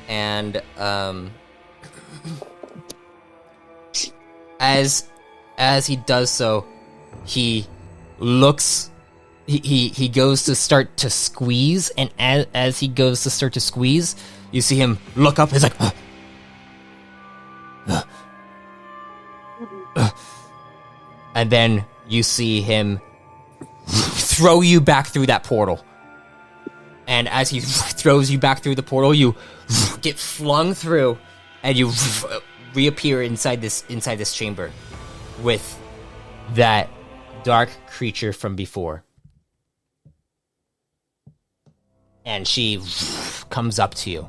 And as he does so, he looks, he goes to start to squeeze, and as he goes to start to squeeze, you see him look up. He's like, and then you see him throw you back through that portal. And as he throws you back through the portal, you get flung through, and you reappear inside this chamber with that dark creature from before. And she comes up to you.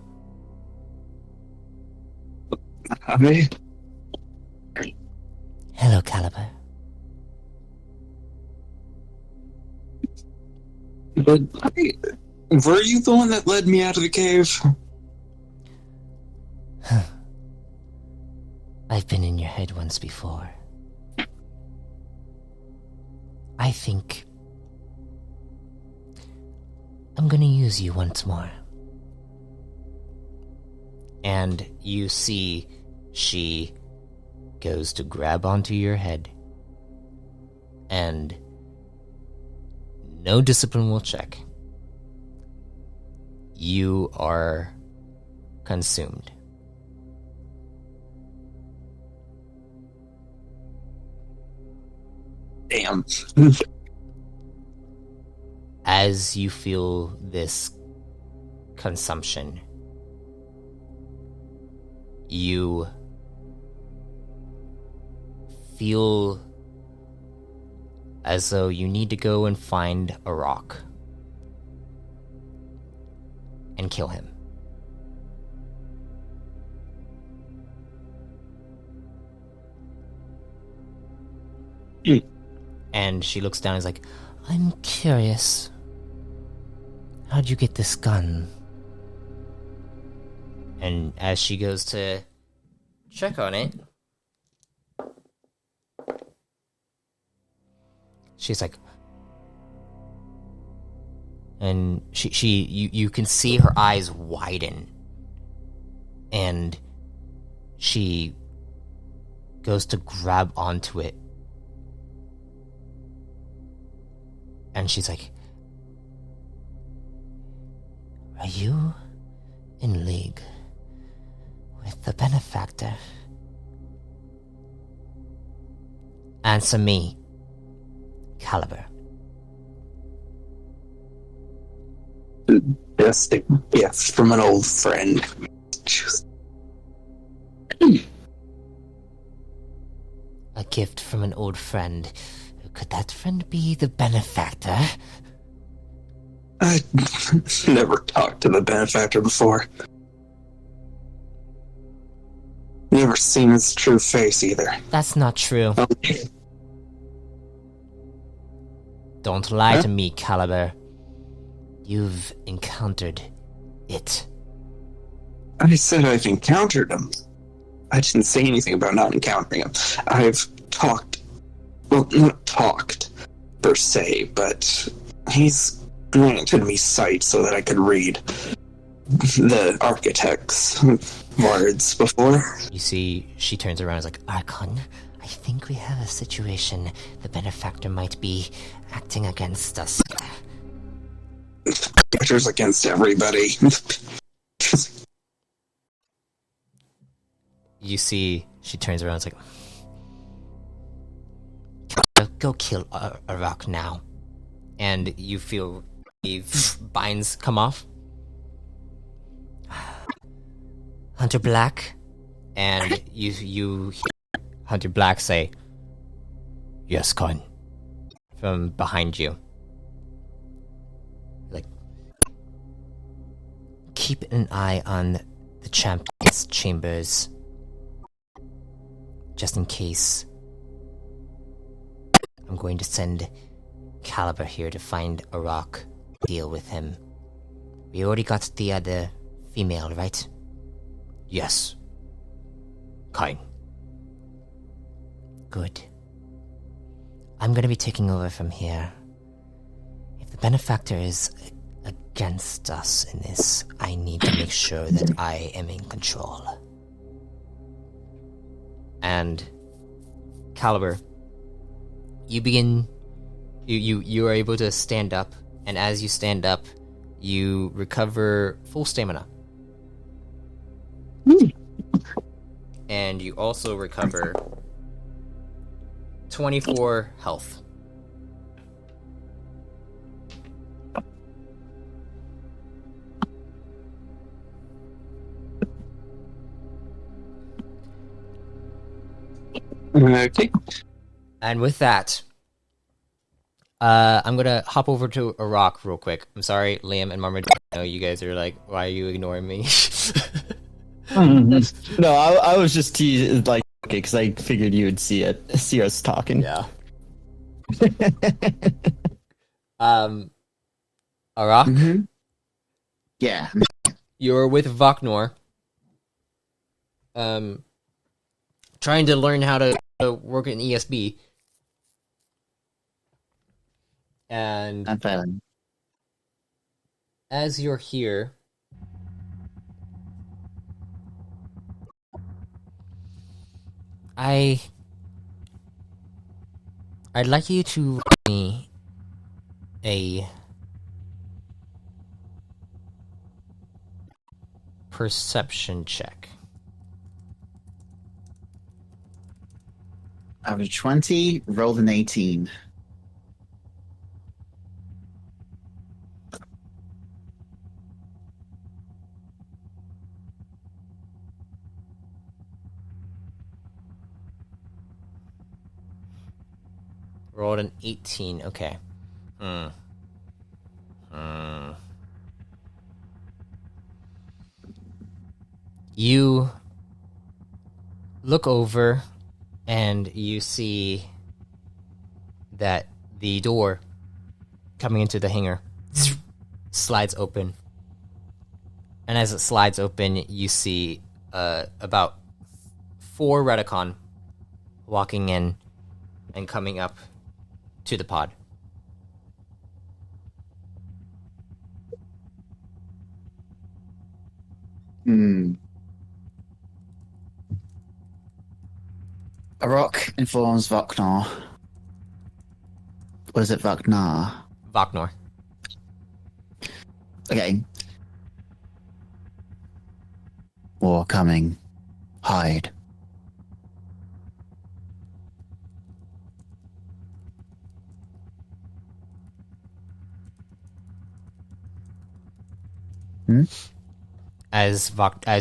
Hello, Caliber. But were you the one that led me out of the cave? I've been in your head once before. I think I'm gonna use you once more. And you see she goes to grab onto your head, and no discipline will check. You are consumed. Damn. As you feel this consumption, you feel as though you need to go and find a rock and kill him. And she looks down and is like, I'm curious. How'd you get this gun? And as she goes to check on it, she's like, and you can see her eyes widen, and she goes to grab onto it, and she's like, are you in league with the benefactor? Answer me, Caliber. Just a gift from an old friend. A gift from an old friend. Could that friend be the benefactor? I never talked to the benefactor before. Never seen his true face either. That's not true. Don't lie to me, Caliber. You've encountered it. I said I've encountered him. I didn't say anything about not encountering him. I've talked. Well, not talked, per se, but he's granted me sight so that I could read the architect's words before. You see, she turns around and is like, Archon, I think we have a situation. The benefactor might be acting against us. Benefactor's against everybody. You see, she turns around and is like, Go kill Arak now. And you feel the binds come off. Hunter Black, and you hear Hunter Black say, "Yes, Khan," from behind you. Like, keep an eye on the champion's chambers, just in case. I'm going to send Caliber here to find Arak, deal with him. We already got the other female, right? Yes. Kind. Good. I'm gonna be taking over from here. If the benefactor is against us in this, I need to make sure that I am in control. And Caliber, you begin. You are able to stand up, and as you stand up, you recover full stamina. And you also recover 24 health. Okay. And with that, I'm gonna hop over to Arak real quick. I'm sorry, Liam and Marmaduke. I know you guys are like, why are you ignoring me? No, I was just teasing, like, okay, because I figured you would see us talking. Yeah. Arak, Mm-hmm. Yeah. you're with Vaknor. Trying to learn how to work in ESB. And I'm failing. as you're here, I'd like you to roll me a perception check. Average 20, rolled an 18. Rolled an 18. Okay. You look over and you see that the door coming into the hangar slides open. And as it slides open, you see about 4 Redicon walking in and coming up to the pod. Arak informs Vaknar. Or is it Vaknar? Vaknor. Okay. War coming. Hide. As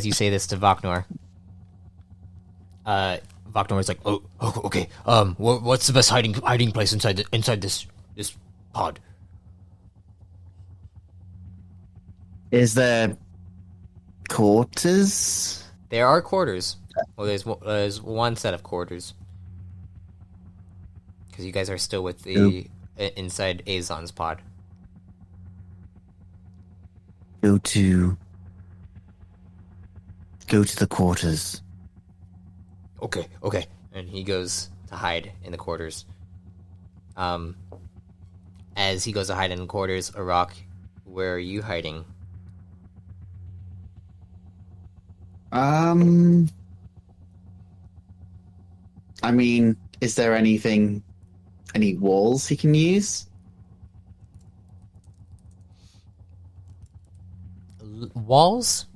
you say this to Vaknor, Vaknor is like, "Oh, okay. What's the best hiding place inside this pod?" Is there quarters? There are quarters. Well, there's one set of quarters because you guys are still with the inside Azon's pod. Go to the quarters. Okay. And he goes to hide in the quarters. As he goes to hide in the quarters, Arak, where are you hiding? I mean, is there any walls he can use? Walls?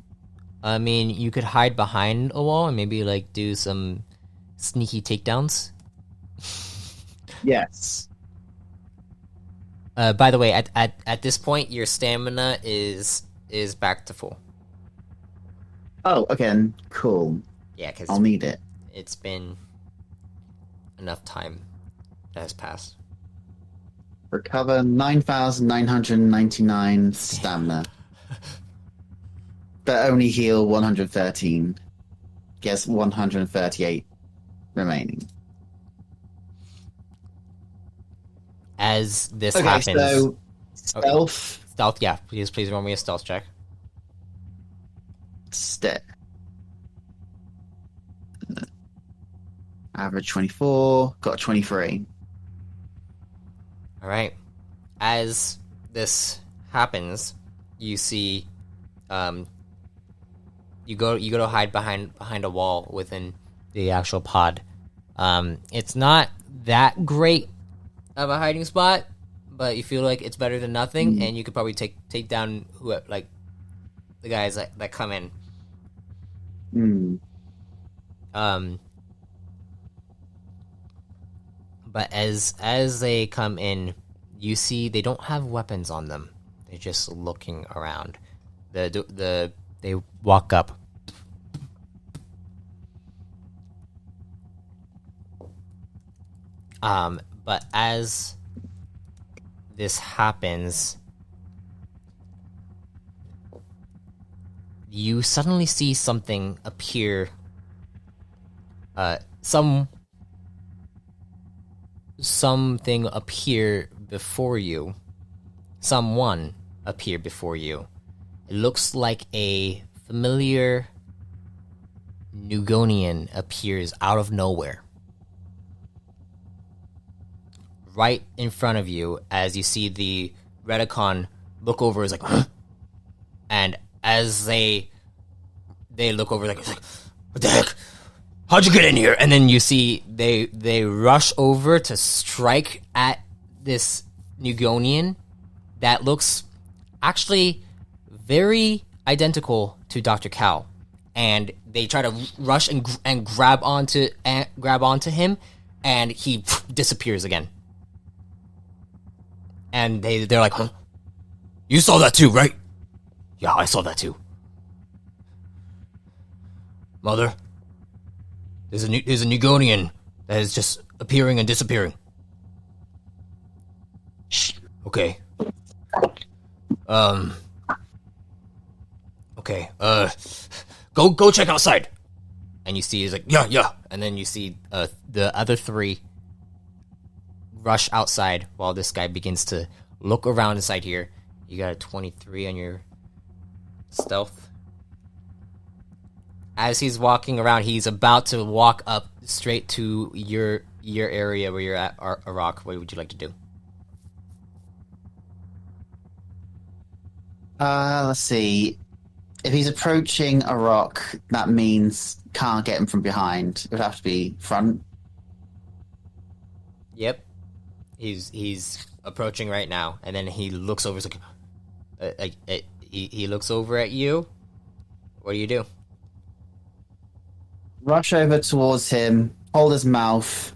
I mean, you could hide behind a wall and maybe like do some sneaky takedowns. Yes. By the way, at this point, your stamina is back to full. Oh, again, cool. Yeah, because I'll need it. it's been enough time that has passed. Recover 9,999 stamina. But only heal 113. Guess 138 remaining. As this Okay, happens, so stealth, stealth. Yeah, please roll me a stealth check. step. Average 24, got 23. All right. As this happens, you see, you go to hide behind a wall within the actual pod. It's not that great of a hiding spot, but you feel like it's better than nothing, and you could probably take down the guys that come in. But as they come in, you see they don't have weapons on them. They're just looking around. They walk up. But as this happens, you suddenly see something appear. Something appear before you. Someone appear before you. It looks like a familiar Nugonian appears out of nowhere. Right in front of you, as you see the Redicon look over, is like, huh? And as they look over, like, what the heck? How'd you get in here? And then you see they rush over to strike at this Nugonian that looks actually very identical to Dr. Cal, and they try to rush and grab onto him, and he disappears again. And they're like, huh? You saw that too, right? Yeah, I saw that too. Mother, there's a Nugonian that is just appearing and disappearing. Shh. Okay. Okay. Go check outside. And you see he's like, yeah. And then you see the other three rush outside while this guy begins to look around inside here. You got a 23 on your stealth. As he's walking around, he's about to walk up straight to your area where you're at, Arak. What would you like to do? Let's see. If he's approaching a rock, that means can't get him from behind. It would have to be front. Yep. He's approaching right now, and then he looks over. He's like, he looks over at you. What do you do? Rush over towards him, hold his mouth,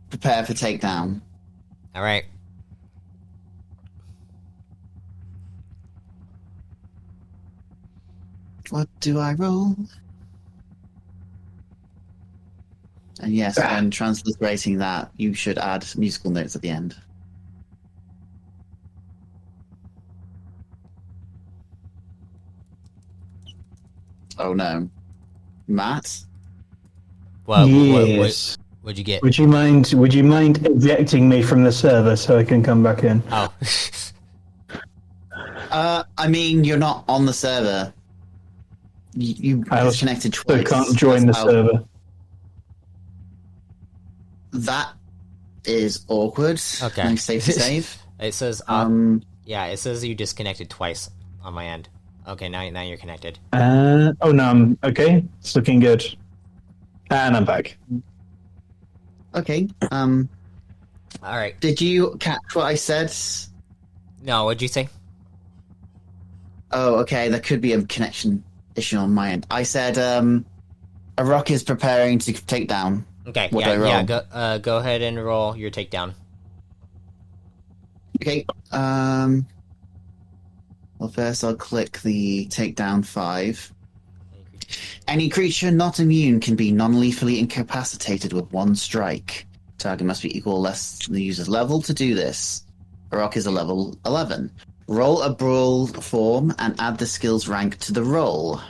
prepare for takedown. All right. What do I roll? And yes, when transliterating that, you should add musical notes at the end. Oh no. Matt? Well, Yes. what'd you get? Would you mind ejecting me from the server so I can come back in? Oh. I mean, you're not on the server. You I disconnected So twice. can't join the That's how- server. That is awkward. Okay. Nice save to save. It says, yeah, it says you disconnected twice on my end. Okay, now you're connected. Oh no, I'm okay. It's looking good. And I'm back. Okay. All right. Did you catch what I said? No, what'd you say? Oh, okay. There could be a connection issue on my end. I said, a rock is preparing to take down. Okay, What do I yeah, roll? go ahead and roll your takedown. Okay. Well, first I'll click the takedown 5. Any creature not immune can be non-lethally incapacitated with 1 strike. Target must be equal or less than the user's level to do this. Rock is a level 11. Roll a brawl form and add the skill's rank to the roll.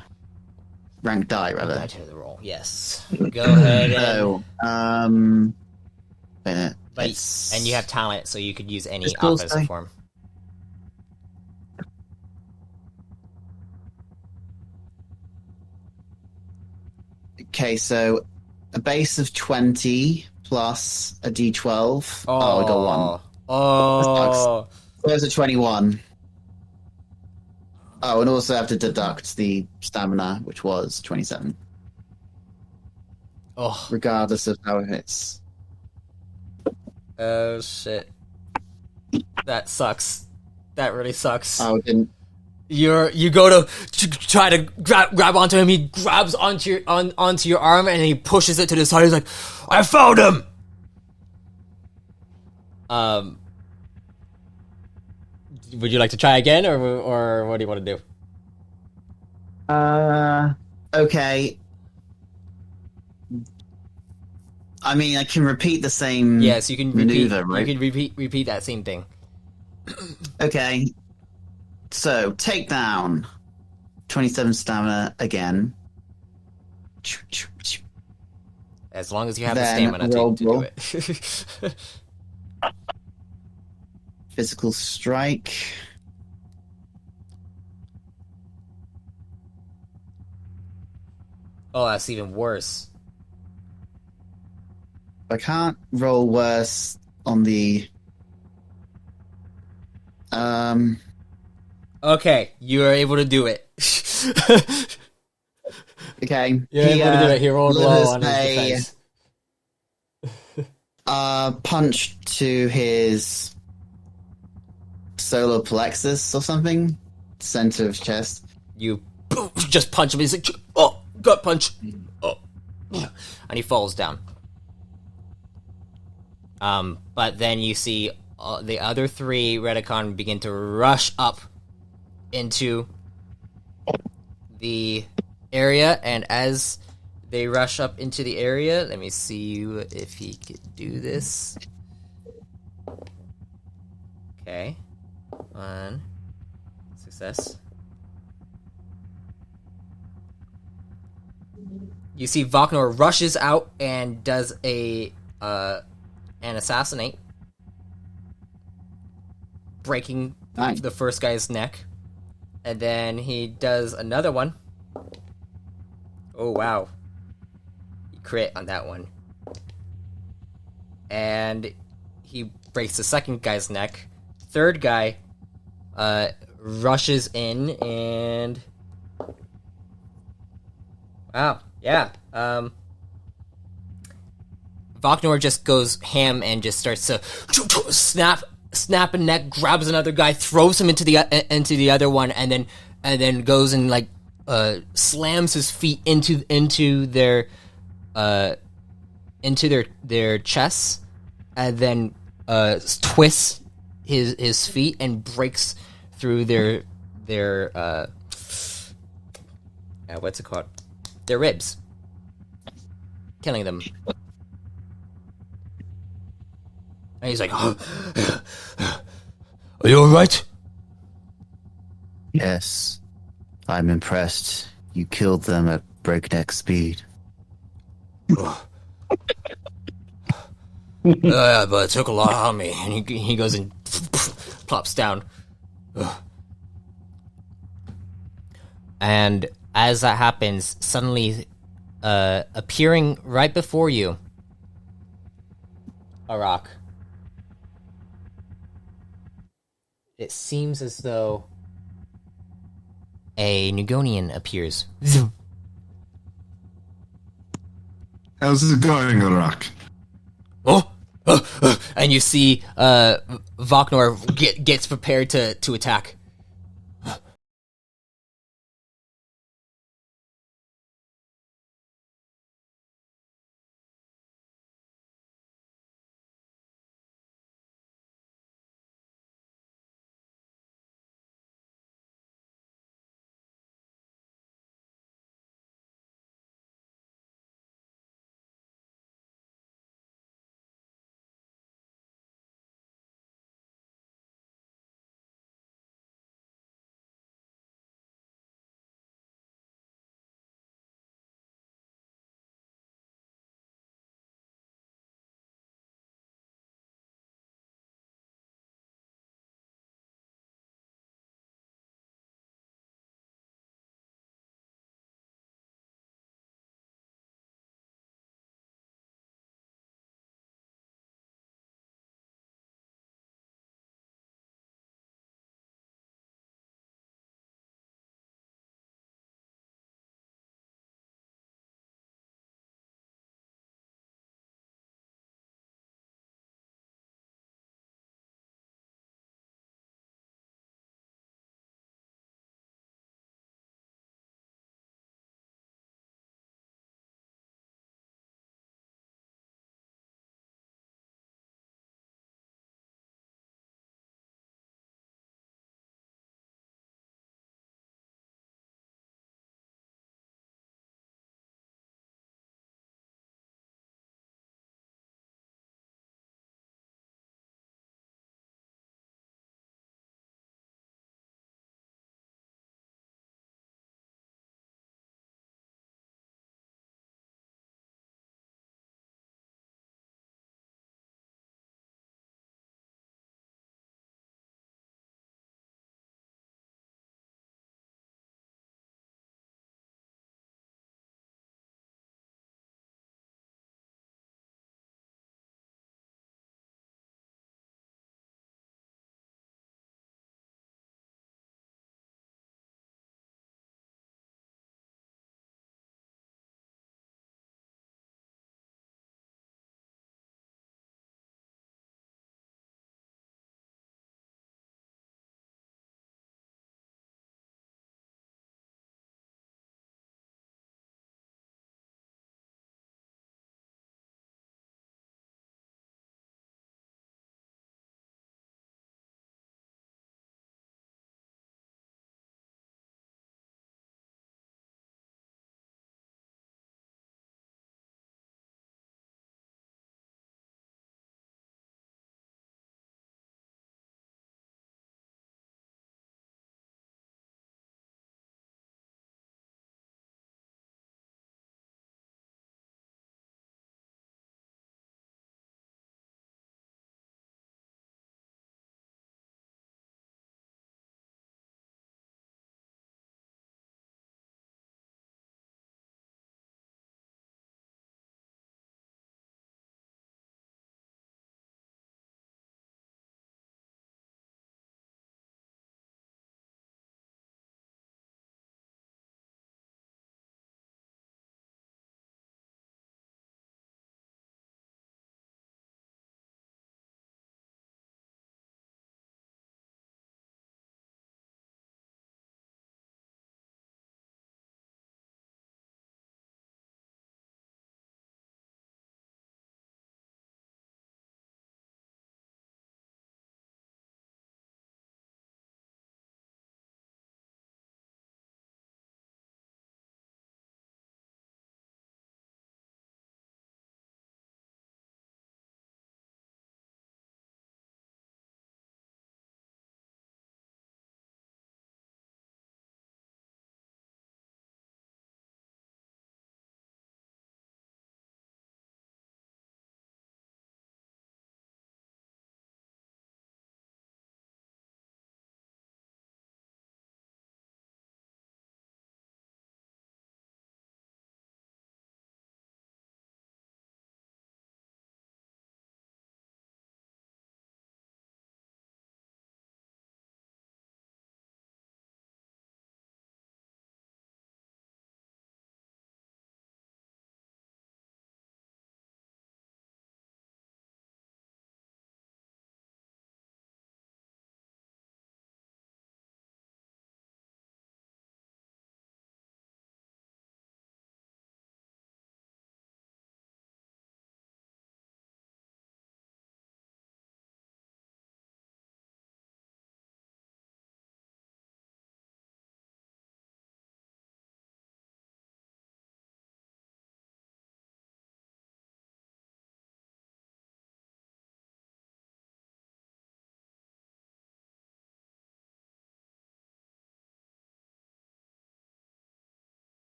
Rank die, rather. Die to the roll. Yes. Go ahead and. So, wait a minute. And you have talent, so you could use any It's cool, offensive sorry. form. Okay, so a base of 20 plus a d12. Oh, I got 1. Oh. There's a 21. Oh, and also have to deduct the stamina, which was 27, Oh. regardless of how it hits. Oh, shit. That sucks. That really sucks. Oh, it didn't. You go to try to grab onto him. He grabs onto your arm and he pushes it to the side. He's like, "I found him." Would you like to try again, or what do you want to do? Okay. I mean, I can repeat the same. Yes, you can repeat. maneuver, right? You can repeat that same thing. Okay. So, takedown. 27 stamina again. As long as you have the Then stamina roll to do it. Physical strike. Oh, that's even worse. I can't roll worse on the. Okay, you are able to do it. Okay. You're able to do it. He rolled low on his a defense. punch to his solar plexus or something, center of chest. You just punch him. He's like, "Oh, gut punch!" Oh, and he falls down. But then you see the other 3 Redicon begin to rush up into the area, and as they rush up into the area, let me see if he could do this. Okay, 1 success. You see Voknor rushes out and does an assassinate, breaking Nice. the first guy's neck, and then he does another one. Oh wow, he crit on that one, and he breaks the second guy's neck. Third guy rushes in and wow, yeah. Voknor just goes ham and just starts to snap a neck, grabs another guy, throws him into the other one, and then goes and like slams his feet into their chests, and then twists his feet and breaks through their what's it called? Their ribs, killing them. And he's like, "Oh, are you alright?" Yes, I'm impressed. You killed them at breakneck speed. Yeah, but it took a lot on me. And he goes and plops down. And as that happens, suddenly appearing right before you, Arak. It seems as though a Nugonian appears. How's it going, Arak? Oh, and you see Voknor gets prepared to attack.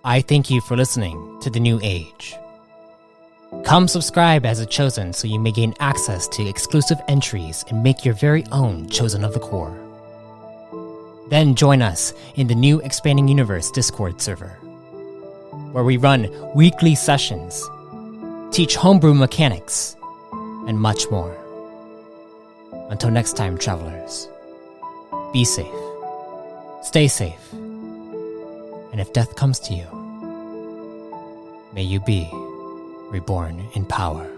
I thank you for listening to The New Age. Come subscribe as a Chosen so you may gain access to exclusive entries and make your very own Chosen of the Core. Then join us in the new Expanding Universe Discord server, where we run weekly sessions, teach homebrew mechanics, and much more. Until next time, travelers, be safe, stay safe, and if death comes to you, may you be reborn in power.